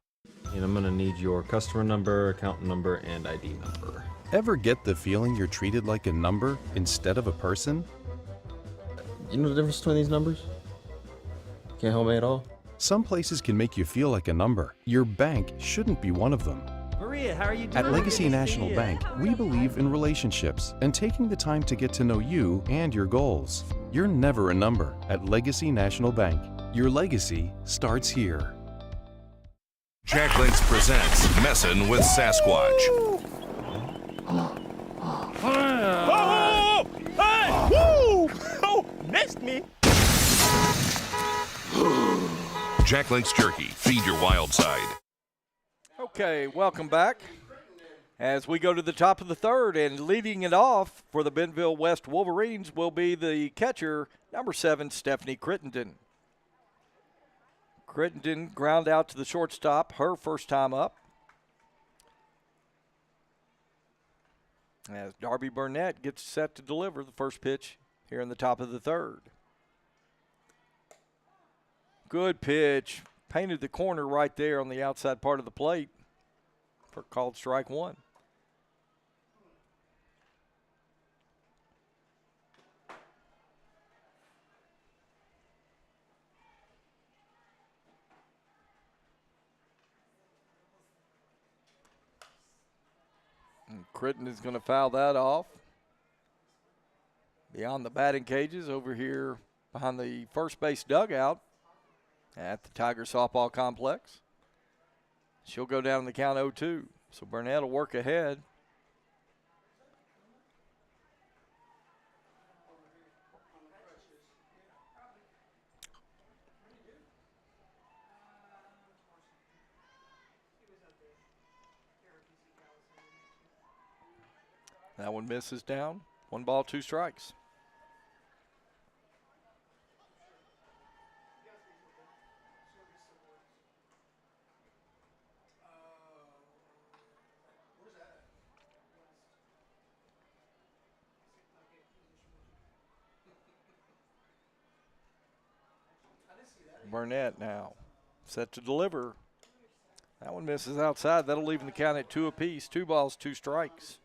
And I'm gonna need your customer number, account number, and ID number. Ever get the feeling you're treated like a number instead of a person? You know the difference between these numbers? Can't help me at all? Some places can make you feel like a number. Your bank shouldn't be one of them. Maria, how are you doing? At Legacy National Bank, we believe in relationships and taking the time to get to know you and your goals. You're never a number at Legacy National Bank. Your legacy starts here. Jack Links presents Messin' with Sasquatch. Oh! Hey! Woo! Oh, missed me. Jack Links Jerky. Feed your wild side. Okay, welcome back. As we go to the top of the third, and leading it off for the Bentonville West Wolverines will be the catcher, number 7, Stephanie Crittenden. Crittenden ground out to the shortstop, her first time up. As Darby Burnett gets set to deliver the first pitch here in the top of the third. Good pitch. Painted the corner right there on the outside part of the plate for called strike 1. And Critton is going to foul that off. Beyond the batting cages over here behind the first base dugout at the Tiger Softball Complex. She'll go down in the count 0-2. So Burnett will work ahead. That one misses down. 1 ball, 2 strikes. Burnett now set to deliver. That one misses outside. That'll leave the count at 2 apiece. 2 balls, 2 strikes.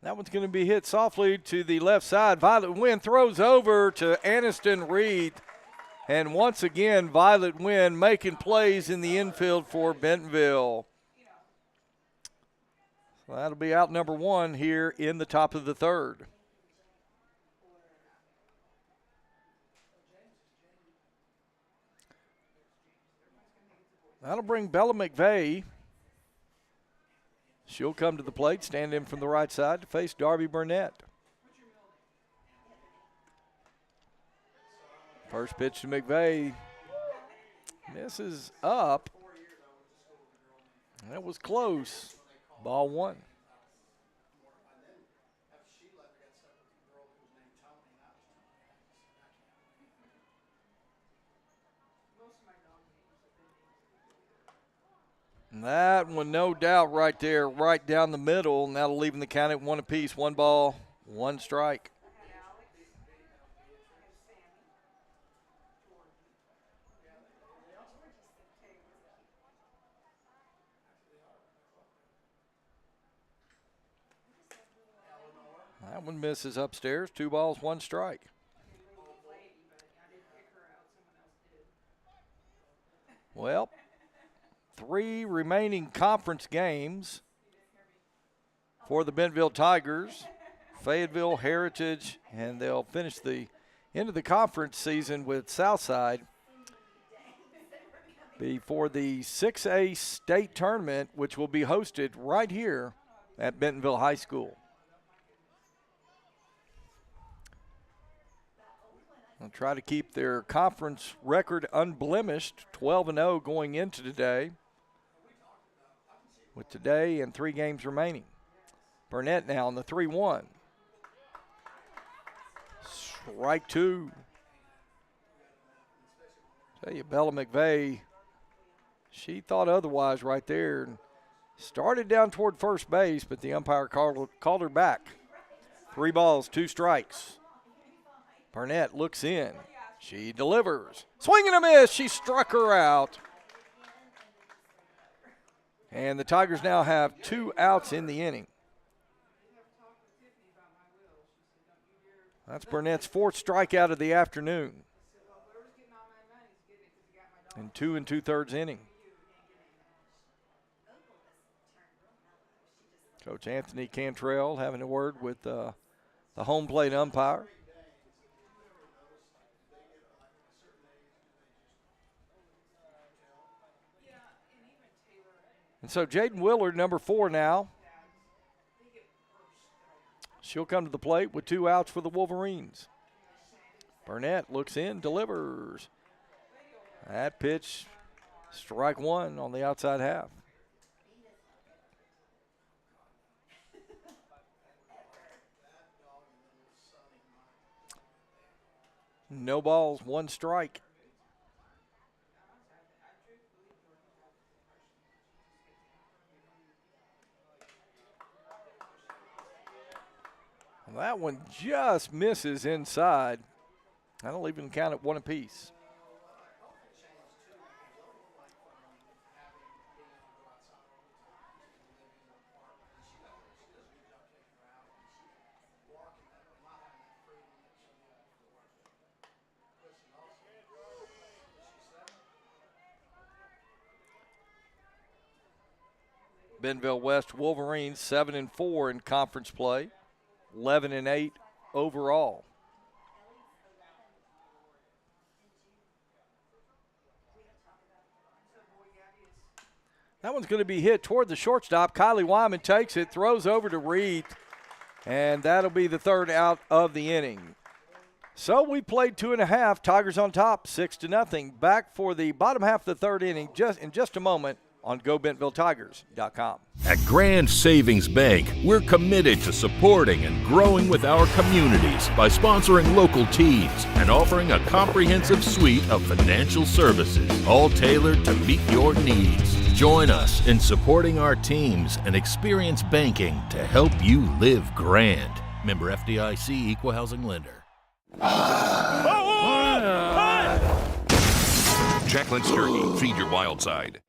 That one's going to be hit softly to the left side. Violet Wynn throws over to Aniston Reed. And once again, Violet Wynn making plays in the infield for Bentonville. So that'll be out number 1 here in the top of the third. That'll bring Bella McVeigh. She'll come to the plate, stand in from the right side to face Darby Burnett. First pitch to McVeigh. Misses up. That was close. Ball 1. And that one, no doubt, right there, right down the middle. And that'll leave the count at 1 apiece. 1 ball, 1 strike. That one misses upstairs. 2 balls, 1 strike. Well, 3 remaining conference games for the Bentonville Tigers. Fayetteville, Heritage, and they'll finish the end of the conference season with Southside before the 6A state tournament, which will be hosted right here at Bentonville High School. They'll try to keep their conference record unblemished, 12-0 going into today, with today and 3 games remaining. Burnett now on the 3-1. Strike 2. Tell you, Bella McVeigh, she thought otherwise right there. And started down toward first base, but the umpire called her back. 3 balls, 2 strikes. Burnett looks in. She delivers. Swing and a miss. She struck her out. And the Tigers now have 2 outs in the inning. That's Burnett's 4th strikeout of the afternoon. In 2 2/3 inning. Coach Anthony Cantrell having a word with the home plate umpire. And so Jaden Willard, number 4 now. She'll come to the plate with 2 outs for the Wolverines. Burnett looks in, delivers. That pitch, strike 1 on the outside half. No balls, 1 strike. That one just misses inside. That'll even count at 1 apiece. Bentonville West Wolverines 7-4 in conference play. 11-8 overall. That one's going to be hit toward the shortstop. Kylie Wyman takes it, throws over to Reed, and that'll be the 3rd out of the inning. So we played 2.5. Tigers on top, 6-0. Back for the bottom half of the 3rd inning in just a moment on GoBentonvilleTigers.com. At Grand Savings Bank, we're committed to supporting and growing with our communities by sponsoring local teams and offering a comprehensive suite of financial services, all tailored to meet your needs. Join us in supporting our teams and experience banking to help you live grand. Member FDIC, Equal Housing Lender. Jacqueline's Jerky, feed your wild side.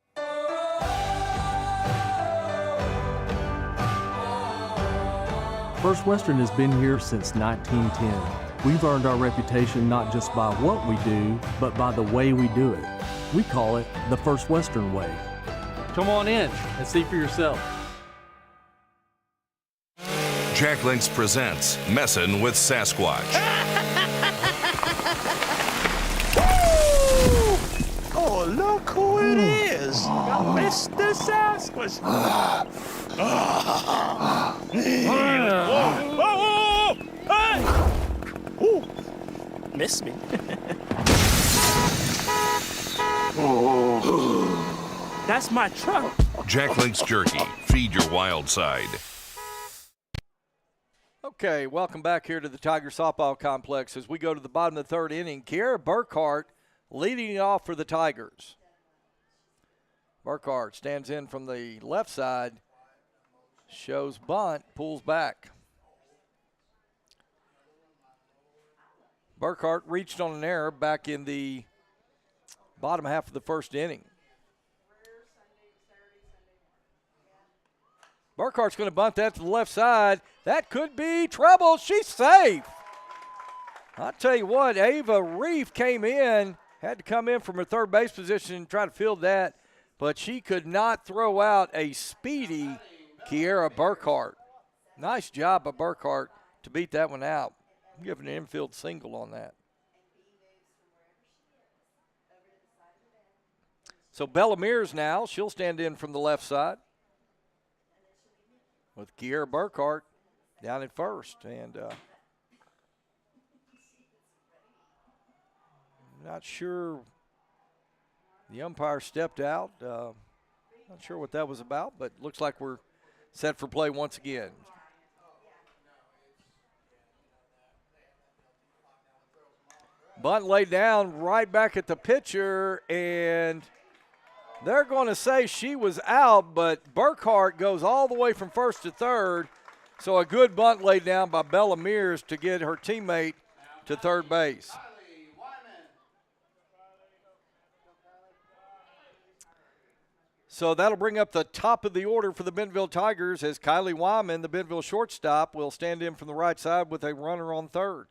First Western has been here since 1910. We've earned our reputation not just by what we do, but by the way we do it. We call it the First Western way. Come on in and see for yourself. Jack Links presents Messin' with Sasquatch. Oh, look who it is! Mr. Sasquatch! Whoa! Hey! Ooh, missed me. That's my truck. Jack Links Jerky. Feed your wild side. Okay, welcome back here to the Tiger Softball Complex as we go to the bottom of the third inning. Kiera Burkhart leading it off for the Tigers. Burkhart stands in from the left side, shows bunt, pulls back. Burkhart reached on an error back in the bottom half of the first inning. Burkhart's going to bunt that to the left side. That could be trouble. She's safe. I'll tell you what, Ava Reef came in, had to come in from her third base position and try to field that, but she could not throw out a speedy Kiera Burkhart. Nice job by Burkhart to beat that one out. I'm giving an infield single on that. So Bella Mears now, she'll stand in from the left side with Kiera Burkhart down at first. And not sure the umpire stepped out. Not sure what that was about, but looks like we're set for play once again. Bunt laid down right back at the pitcher, and they're going to say she was out, but Burkhart goes all the way from first to third. So a good bunt laid down by Bella Mears to get her teammate to third base. So that'll bring up the top of the order for the Bentonville Tigers as Kylie Wyman, the Bentonville shortstop, will stand in from the right side with a runner on third.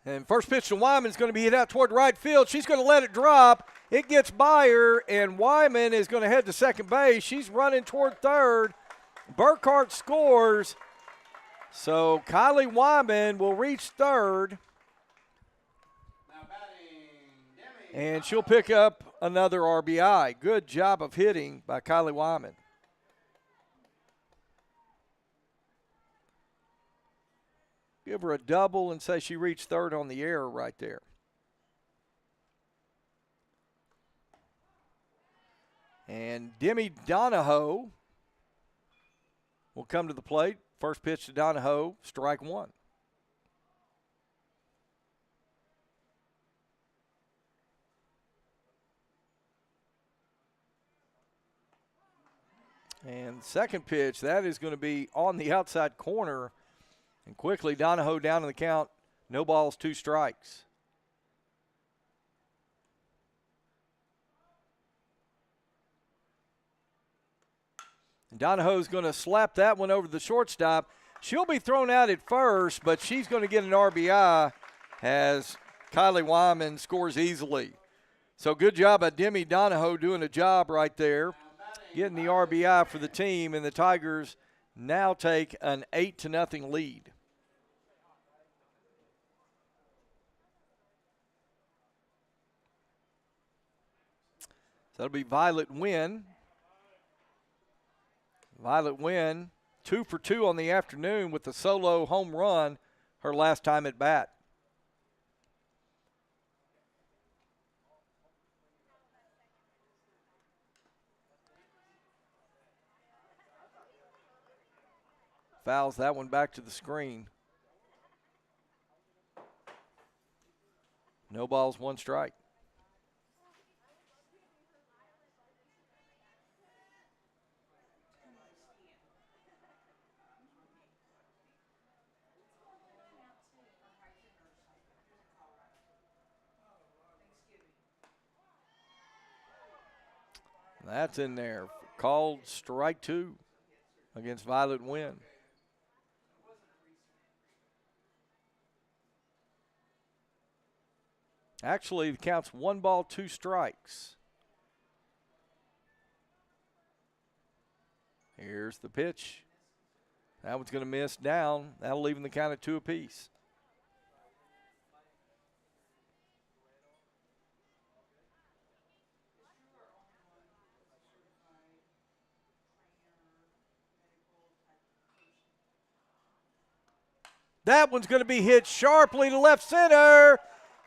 And first pitch to Wyman is going to be hit out toward right field. She's going to let it drop. It gets by her, and Wyman is going to head to second base. She's running toward third. Burkhart scores. So Kylie Wyman will reach third. And she'll pick up another RBI. Good job of hitting by Kylie Wyman. Give her a double and say she reached third on the error right there. And Demi Donahoe will come to the plate. First pitch to Donahoe, strike one. And second pitch, that is going to be on the outside corner. And quickly, Donahoe down in the count. No balls, two strikes. And Donahoe's going to slap that one over the shortstop. She'll be thrown out at first, but she's going to get an RBI as Kylie Wyman scores easily. So good job by Demi Donahoe doing a job right there, getting the RBI for the team, and the Tigers now take an 8-0 lead. So that'll be Violet Wynn. Violet Wynn, 2 for 2 on the afternoon with a solo home run her last time at bat. Fouls that one back to the screen. No balls, one strike. That's in there. Called strike 2 against Violet Wynn. Actually, the count's 1 ball, 2 strikes. Here's the pitch. That one's going to miss down. That'll leave them the count at 2 apiece. That one's going to be hit sharply to left center.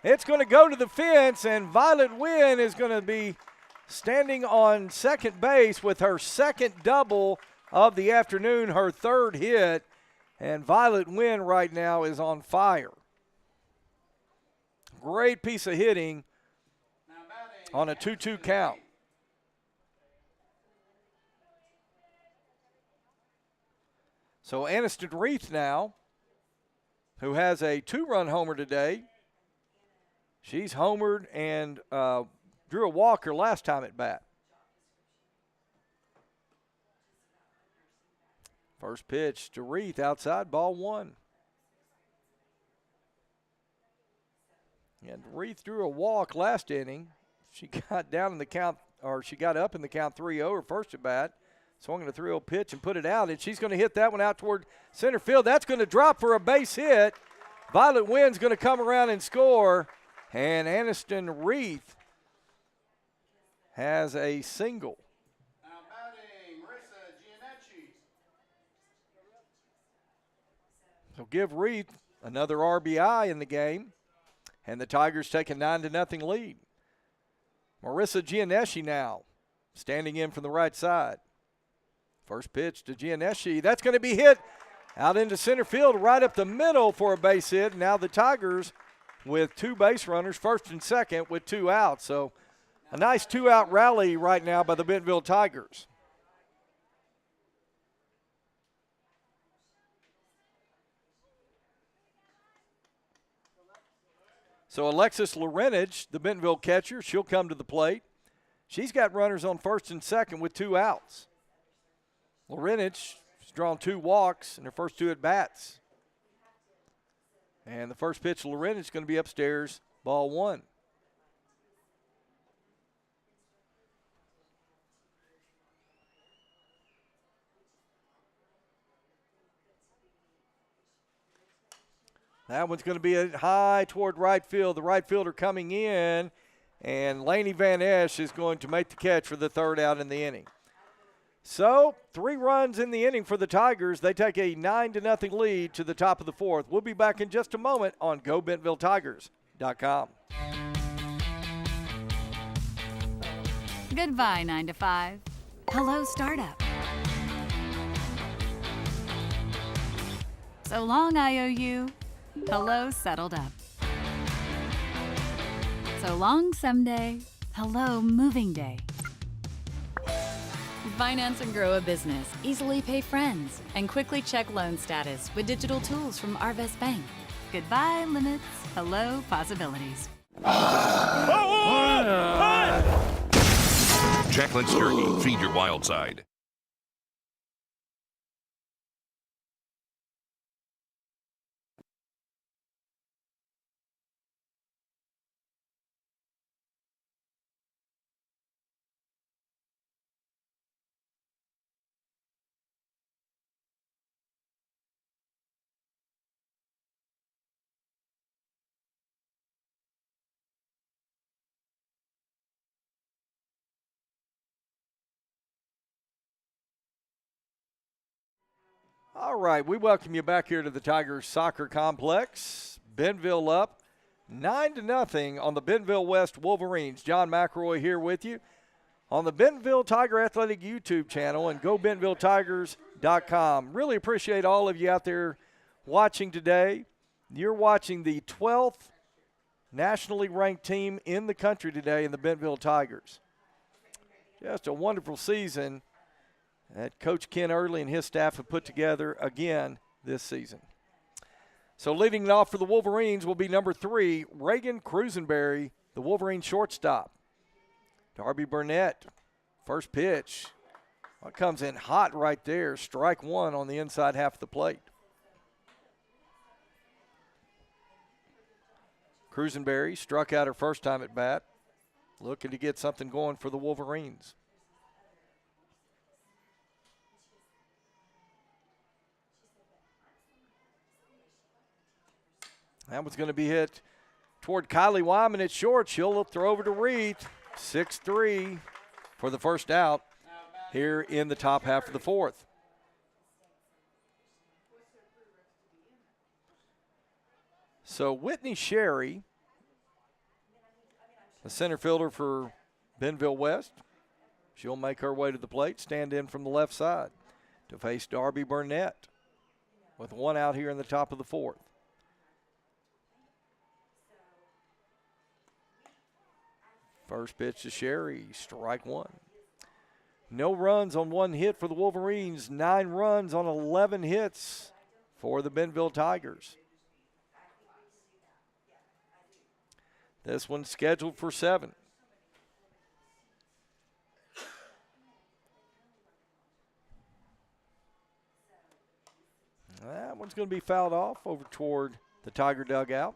It's going to go to the fence, and Violet Wynn is going to be standing on second base with her second double of the afternoon, her third hit. And Violet Wynn right now is on fire. Great piece of hitting on a 2-2 count. So Aniston Reith now, who has a 2-run homer today. She's homered and drew a walk her last time at bat. First pitch to Reith, outside, ball 1. And Reith drew a walk last inning. She got down in the count, or she got up in the count 3-0 her first at bat. Swung at a 3-0 pitch and put it out, and she's going to hit that one out toward center field. That's going to drop for a base hit. Violet Wynn's going to come around and score, and Aniston Reith has a single. Now batting, Marissa Giannetti. So give Reith another RBI in the game, and the Tigers take a 9-0 lead. Marissa Giannetti now standing in from the right side. First pitch to Giannetti. That's going to be hit out into center field, right up the middle for a base hit. Now the Tigers with 2 base runners, first and second, with 2 outs. So a nice 2-out rally right now by the Bentonville Tigers. So Alexis Lorenich, the Bentonville catcher, she'll come to the plate. She's got runners on first and second with 2 outs. Lorenich has drawn 2 walks in her first 2 at-bats. And the first pitch to Lorenich is going to be upstairs, ball 1. That one's going to be a high toward right field. The right fielder coming in, and Lainey Van Esch is going to make the catch for the 3rd out in the inning. So 3 runs in the inning for the Tigers. They take a 9-0 lead to the top of the 4th. We'll be back in just a moment on GoBentonvilleTigers.com. Goodbye, 9 to 5. Hello, startup. So long, IOU. Hello, settled up. So long, someday. Hello, moving day. Finance and grow a business, easily pay friends, and quickly check loan status with digital tools from Arvest Bank. Goodbye, limits. Hello, possibilities. Jacqueline Sturkey, feed your wild side. All right, we welcome you back here to the Tigers Soccer Complex. Bentonville up 9-0 on the Bentonville West Wolverines. John McElroy here with you on the Bentonville Tiger Athletic YouTube channel and GoBentonvilleTigers.com. Really appreciate all of you out there watching today. You're watching the 12th nationally ranked team in the country today in the Bentonville Tigers. Just a wonderful season that Coach Ken Early and his staff have put together again this season. So leading it off for the Wolverines will be number 3, Reagan Crusenberry, the Wolverine shortstop. Darby Burnett First pitch. Well, it comes in hot right there. Strike one on the inside half of the plate. Cruisenberry struck out her first time at bat. Looking to get something going for the Wolverines. That one's going to be hit toward Kylie Wyman at short. She'll throw over to Reed. 6-3 for the first out here in the top half of the fourth. So Whitney Sherry, the center fielder for Bentonville West, she'll make her way to the plate, stand in from the left side to face Darby Burnett with one out here in the top of the fourth. First pitch to Sherry, strike one. No runs on one hit for the Wolverines, 9 runs on 11 hits for the Bentonville Tigers. This one's scheduled for 7. That one's going to be fouled off over toward the Tiger dugout.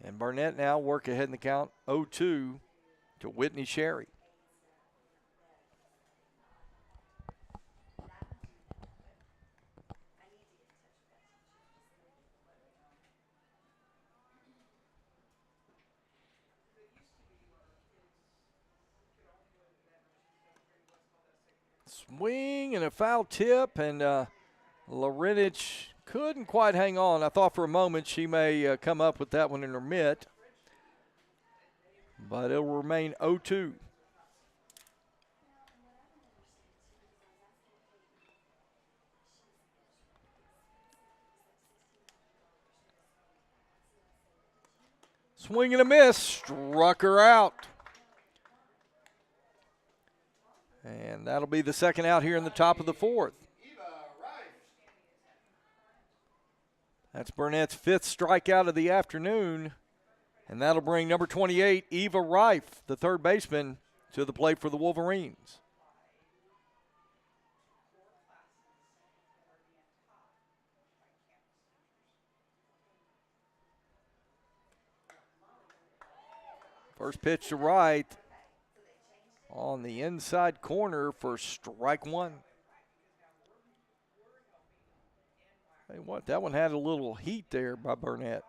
And Burnett now work ahead in the count 0-2 to Whitney Sherry. Swing and a foul tip, and Lorenich couldn't quite hang on. I thought for a moment she may come up with that one in her mitt, but it'll remain 0-2. Swing and a miss, struck her out. And that'll be the second out here in the top of the fourth. That's Burnett's 5th strikeout of the afternoon. And that'll bring number 28, Eva Reif, the third baseman, to the plate for the Wolverines. First pitch to right on the inside corner for strike one. Hey, what? That one had a little heat there by Burnett.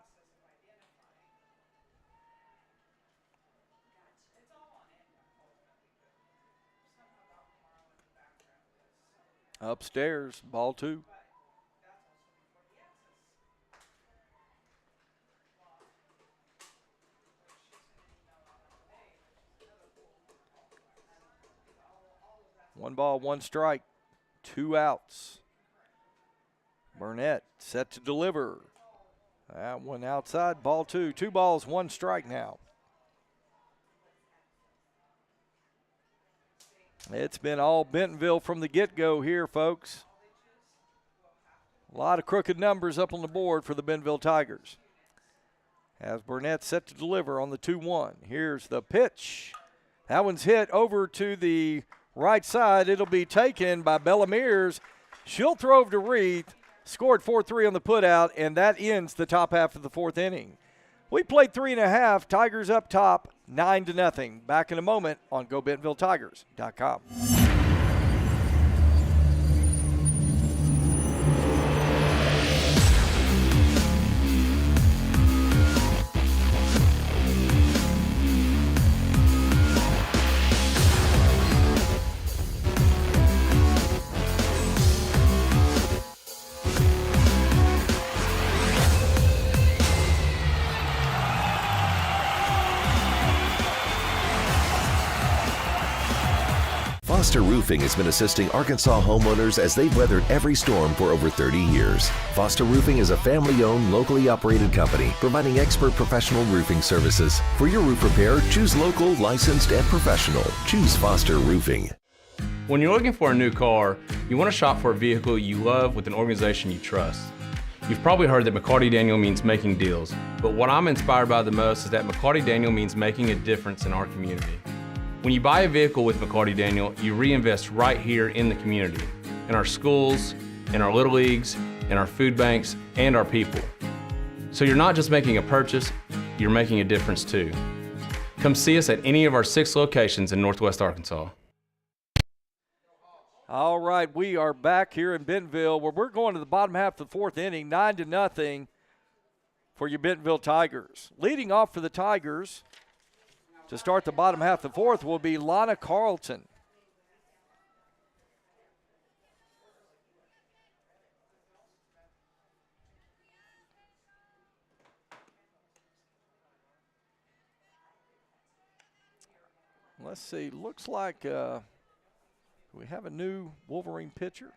Upstairs, ball 2. One ball, one strike, 2 outs. Burnett set to deliver. That one outside, ball 2. 2 balls, 1 strike now. It's been all Bentonville from the get-go here, folks. A lot of crooked numbers up on the board for the Bentonville Tigers. As Burnett set to deliver on the 2-1. Here's the pitch. That one's hit over to the right side. It'll be taken by Bella Mears. She'll throw over to Reed. Scored 4-3 on the putout, and that ends the top half of the 4th inning. We played 3.5. Tigers up top, 9-0. Back in a moment on GoBentonvilleTigers.com. Foster Roofing has been assisting Arkansas homeowners as they've weathered every storm for over 30 years. Foster Roofing is a family-owned, locally operated company providing expert professional roofing services. For your roof repair, choose local, licensed, and professional. Choose Foster Roofing. When you're looking for a new car, you want to shop for a vehicle you love with an organization you trust. You've probably heard that McCarty Daniel means making deals, but what I'm inspired by the most is that McCarty Daniel means making a difference in our community. When you buy a vehicle with McCarty Daniel, you reinvest right here in the community, in our schools, in our little leagues, in our food banks, and our people. So you're not just making a purchase, you're making a difference too. Come see us at any of our 6 locations in Northwest Arkansas. All right, we are back here in Bentonville where we're going to the bottom half of the 4th inning, 9-0 for your Bentonville Tigers. Leading off for the Tigers to start the bottom half of the 4th will be Lana Carlton. Let's see, looks like we have a new Wolverine pitcher.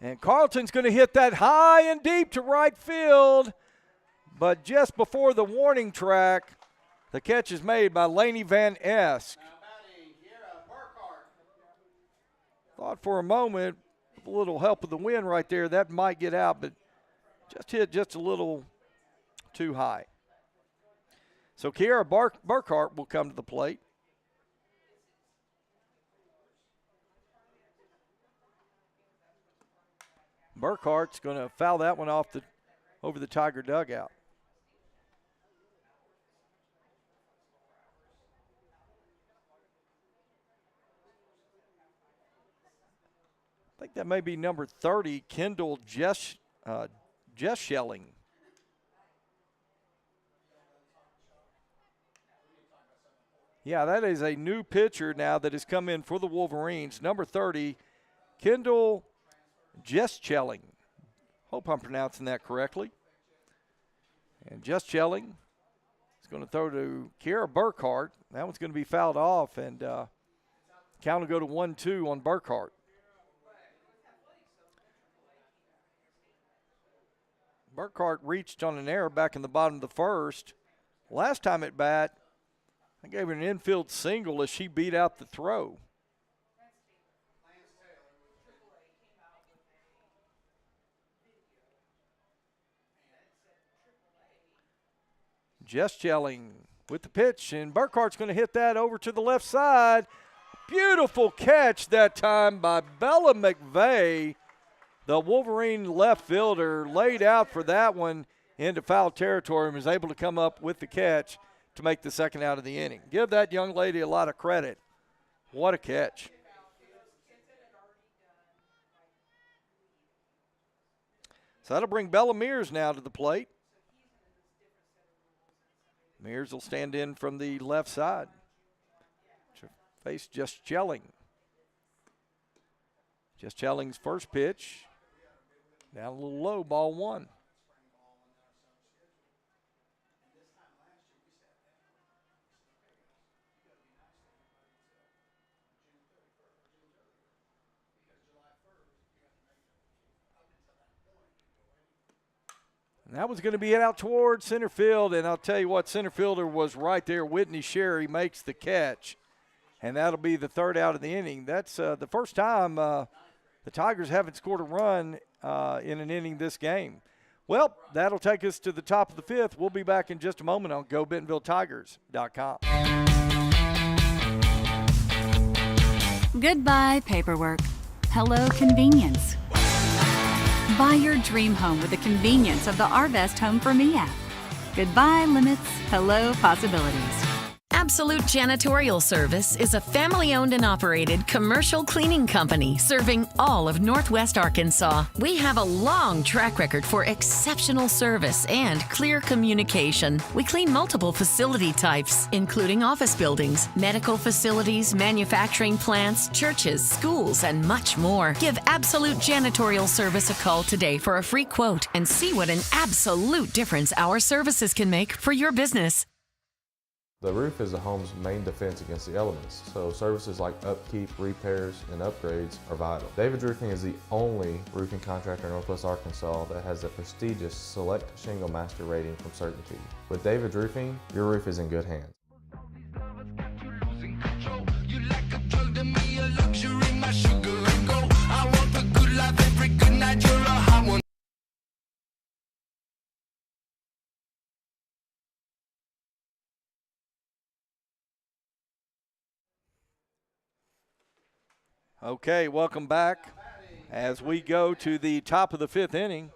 And Carlton's going to hit that high and deep to right field. But just before the warning track, the catch is made by Laney Van Esk. Thought for a moment, a little help of the wind right there, that might get out, but just hit just a little too high. So Kiara Burkhart will come to the plate. Burkhart's going to foul that one off over the Tiger dugout. I think that may be number 30, Kendall Jeschelling. Yeah, that is a new pitcher now that has come in for the Wolverines. Number 30, Kendall Jeschelling. Hope I'm pronouncing that correctly. And Jeschelling is going to throw to Kiara Burkhart. That one's going to be fouled off, and count will go to 1-2 on Burkhart. Burkhart reached on an error back in the bottom of the 1st. Last time at bat, I gave her an infield single as she beat out the throw. Jeschelling with the pitch, and Burkhart's going to hit that over to the left side. Beautiful catch that time by Bella McVeigh. The Wolverine left fielder laid out for that one into foul territory and was able to come up with the catch to make the second out of the inning. Give that young lady a lot of credit. What a catch. So that'll bring Bella Mears now to the plate. Mears will stand in from the left side to face Jeschelling. Jeschelling's first pitch, down a little low, ball 1. And that was going to be out towards center field, and I'll tell you what, center fielder was right there. Whitney Sherry makes the catch, and that'll be the third out of the inning. That's the first time the Tigers haven't scored a run in an inning this game. Well, that'll take us to the top of the 5th. We'll be back in just a moment on GoBentonvilleTigers.com. Goodbye, paperwork. Hello, convenience. Buy your dream home with the convenience of the Arvest Home for Me app. Goodbye, limits. Hello, possibilities. Absolute Janitorial Service is a family-owned and operated commercial cleaning company serving all of Northwest Arkansas. We have a long track record for exceptional service and clear communication. We clean multiple facility types, including office buildings, medical facilities, manufacturing plants, churches, schools, and much more. Give Absolute Janitorial Service a call today for a free quote and see what an absolute difference our services can make for your business. The roof is a home's main defense against the elements, so services like upkeep, repairs, and upgrades are vital. David's Roofing is the only roofing contractor in Northwest Arkansas that has the prestigious Select Shingle Master rating from Certainty. With David's Roofing, your roof is in good hands. Okay, welcome back as we go to the top of the 5th inning.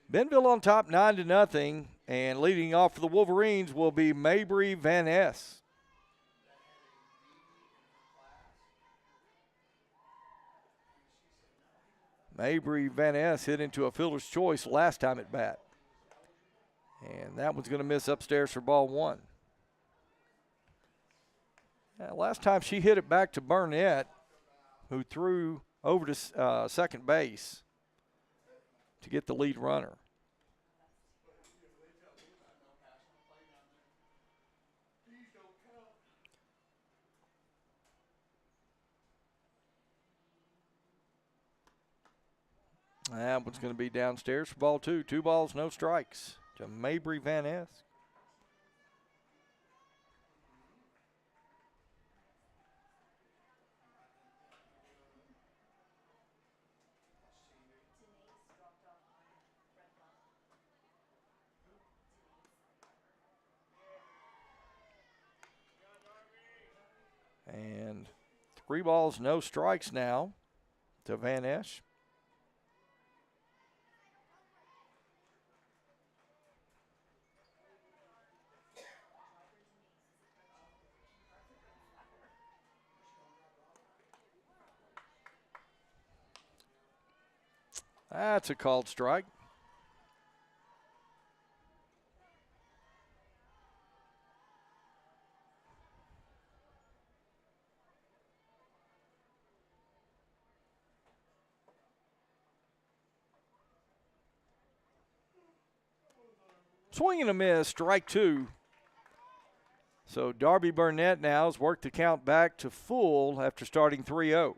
Bentonville on top 9-0, and leading off for the Wolverines will be Mabry Van Ness. Mabry Van Ness hit into a fielder's choice last time at bat. And that one's going to miss upstairs for ball 1. Last time she hit it back to Burnett, who threw over to second base to get the lead runner. That one's going to be downstairs for ball 2. 2 balls, no strikes to Mabry Van Ness. And 3 balls, no strikes now to Van Ness. That's a called strike. Swing and a miss, strike 2. So Darby Burnett now has worked the count back to full after starting 3-0.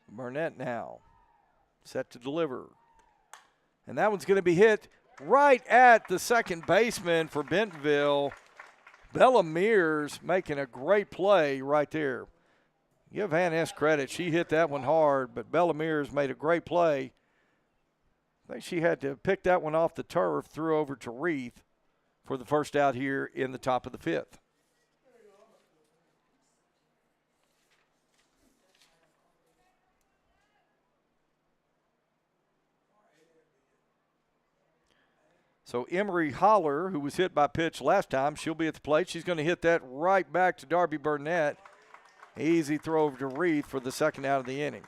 Burnett now set to deliver. And that one's going to be hit right at the second baseman for Bentonville. Bella Mears making a great play right there. Give Van Ness credit. She hit that one hard, but Bella Mears made a great play. I think she had to pick that one off the turf, threw over to Reith for the first out here in the top of the 5th. So Emery Holler, who was hit by pitch last time, she'll be at the plate. She's going to hit that right back to Darby Burnett. Easy throw over to Reith for the second out of the inning.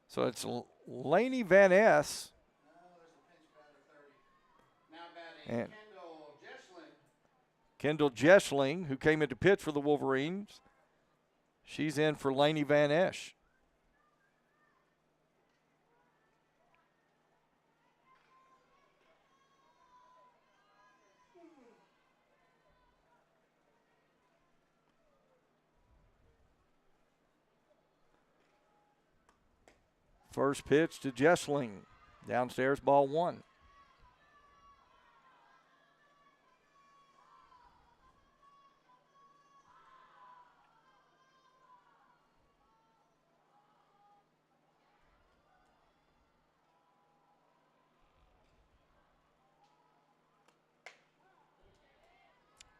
So it's Laney Van Ness. And Kendall Jeschling, who came into pitch for the Wolverines. She's in for Laney Van Ness. First pitch to Jessling. Downstairs, ball 1.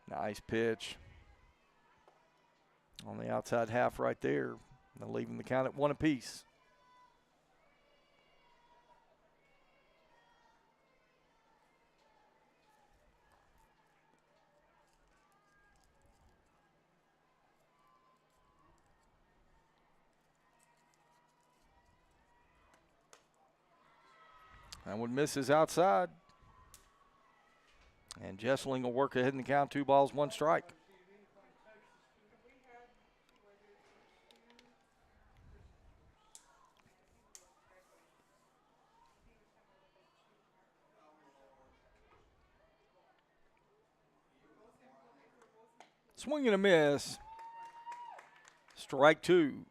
Nice pitch. On the outside half right there. They're leaving the count at 1 apiece. That one misses outside. And Jessling will work ahead in the count. 2 balls, 1 strike. Swing and a miss. Strike 2.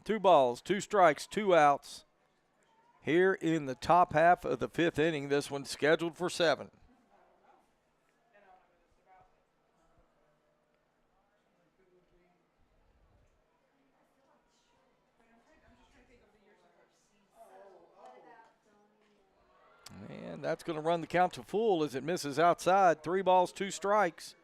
2 balls, 2 strikes, 2 outs. Here in the top half of the 5th inning, this one's scheduled for 7. And that's going to run the count to full as it misses outside. 3 balls, 2 strikes.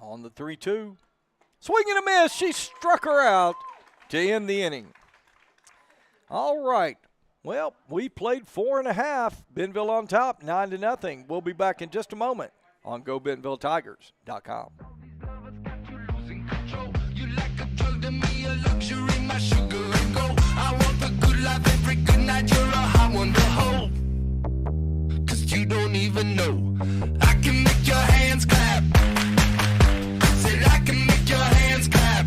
On the 3-2. Swing and a miss. She struck her out to end the inning. All right. Well, we played 4.5. Bentonville on top, 9-0. We'll be back in just a moment on GoBentonvilleTigers.com. You like a drug to me, a luxury, my sugar and gold. I want the good life every good night. You're a high one to hold. 'Cause you don't even know. I can make your hands clap. Said I can make your hands clap.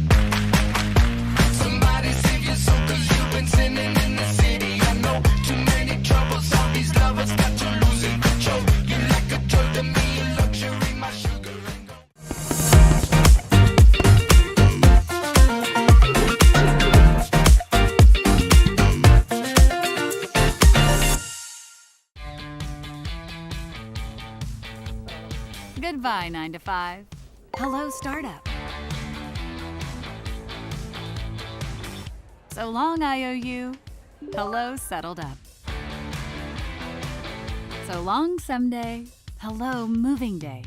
Somebody save your soul 'cause you've been sinning in the city. I know too many troubles. All these lovers got you losing control. You like a drug to me, a luxury, my sugar and gold. Goodbye, 9 to 5. Hello, startup. So long, IOU. Hello, settled up. So long, someday. Hello, moving day.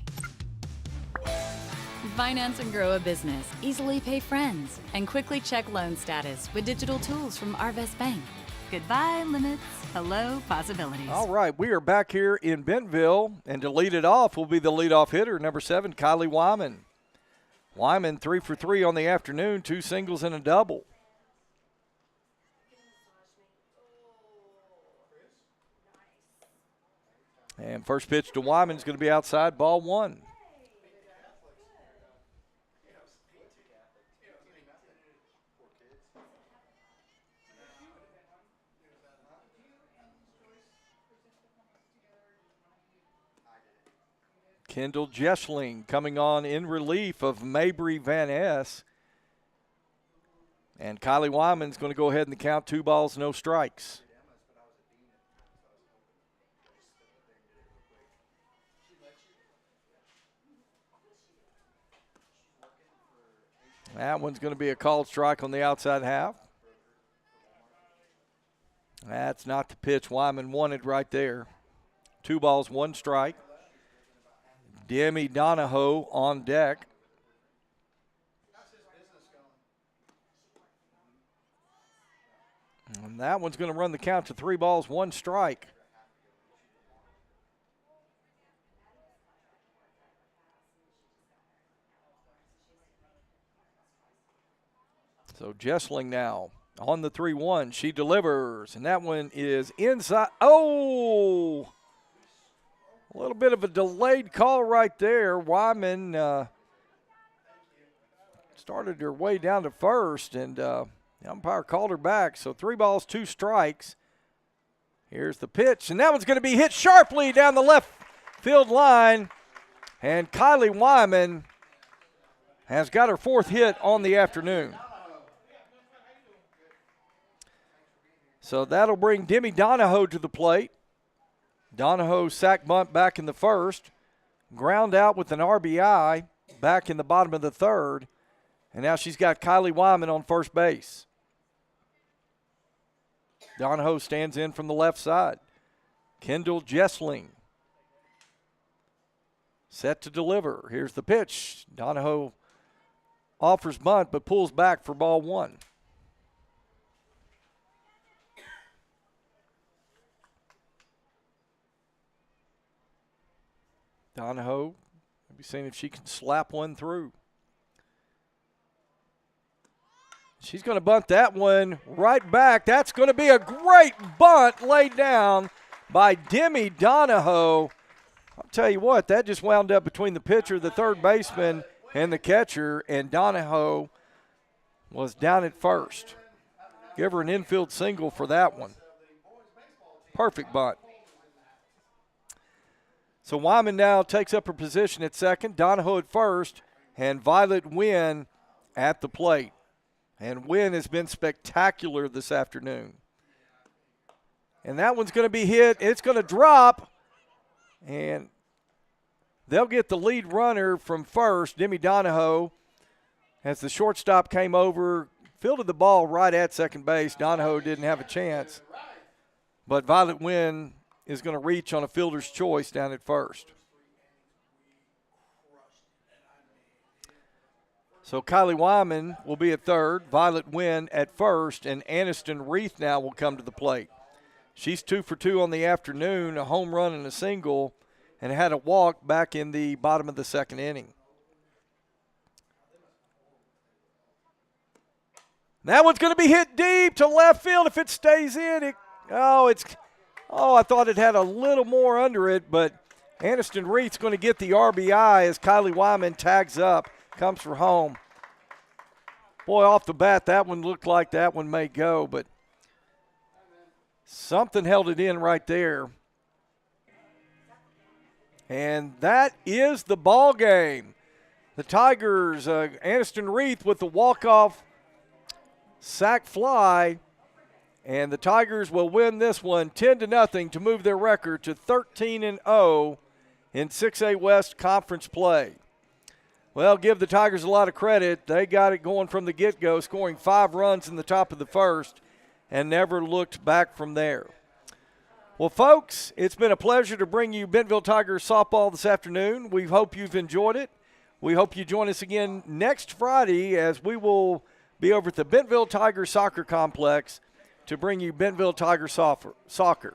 Finance and grow a business. Easily pay friends. And quickly check loan status with digital tools from Arvest Bank. Goodbye, limits. Hello, possibilities. All right, we are back here in Bentonville, and to lead it off will be the leadoff hitter, number 7, Kylie Wyman. Wyman 3 for 3 on the afternoon, 2 singles and a double. And first pitch to Wyman is going to be outside, ball 1. Kendall Jessling coming on in relief of Mabry Van Ness. And Kylie Wyman's going to go ahead and count 2 balls, no strikes. That one's going to be a called strike on the outside half. That's not the pitch Wyman wanted right there. 2 balls, 1 strike. Demi Donahoe on deck. And that one's going to run the count to 3 balls, 1 strike. So Jessling now on the 3-1. She delivers, and that one is inside. Oh! A little bit of a delayed call right there. Wyman started her way down to first, and the umpire called her back. So 3 balls, 2 strikes. Here's the pitch, and that one's going to be hit sharply down the left field line. And Kylie Wyman has got her 4th hit on the afternoon. So that'll bring Demi Donahoe to the plate. Donahoe sack bunt back in the first. Ground out with an RBI back in the bottom of the 3rd. And now she's got Kylie Wyman on first base. Donahoe stands in from the left side. Kendall Jessling set to deliver. Here's the pitch. Donahoe offers bunt but pulls back for ball 1. Donahoe, maybe seeing if she can slap one through. She's going to bunt that one right back. That's going to be a great bunt laid down by Demi Donahoe. I'll tell you what, that just wound up between the pitcher, the third baseman, and the catcher, and Donahoe was down at first. Give her an infield single for that one. Perfect bunt. So Wyman now takes up her position at second, Donahoe at first, and Violet Wynn at the plate. And Wynn has been spectacular this afternoon. And that one's going to be hit. It's going to drop. And they'll get the lead runner from first, Demi Donahoe, as the shortstop came over, fielded the ball right at second base. Donahoe didn't have a chance, but Violet Wynn is going to reach on a fielder's choice down at first. So Kylie Wyman will be at third, Violet Wynn at first, and Aniston Reith now will come to the plate. She's 2 for 2 on the afternoon, a home run and a single, and had a walk back in the bottom of the second inning. That one's going to be hit deep to left field. If it stays in, I thought it had a little more under it, but Aniston Reith's going to get the RBI as Kylie Wyman tags up, comes for home. Boy, off the bat, that one looked like that one may go, but something held it in right there. And that is the ball game. The Tigers, Aniston Reith with the walk-off sac fly, and the Tigers will win this one 10-0 to move their record to 13-0 in 6A West Conference play. Well, give the Tigers a lot of credit. They got it going from the get-go, scoring 5 runs in the top of the first and never looked back from there. Well, folks, it's been a pleasure to bring you Bentonville Tigers softball this afternoon. We hope you've enjoyed it. We hope you join us again next Friday as we will be over at the Bentonville Tigers Soccer Complex to bring you Bentonville Tigers soccer.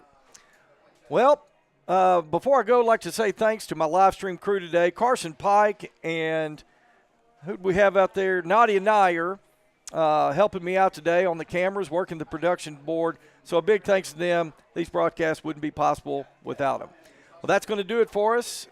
Well, before I go, I'd like to say thanks to my live stream crew today, Carson Pike and who do we have out there? Nadia Nair helping me out today on the cameras, working the production board. So a big thanks to them. These broadcasts wouldn't be possible without them. Well, that's going to do it for us.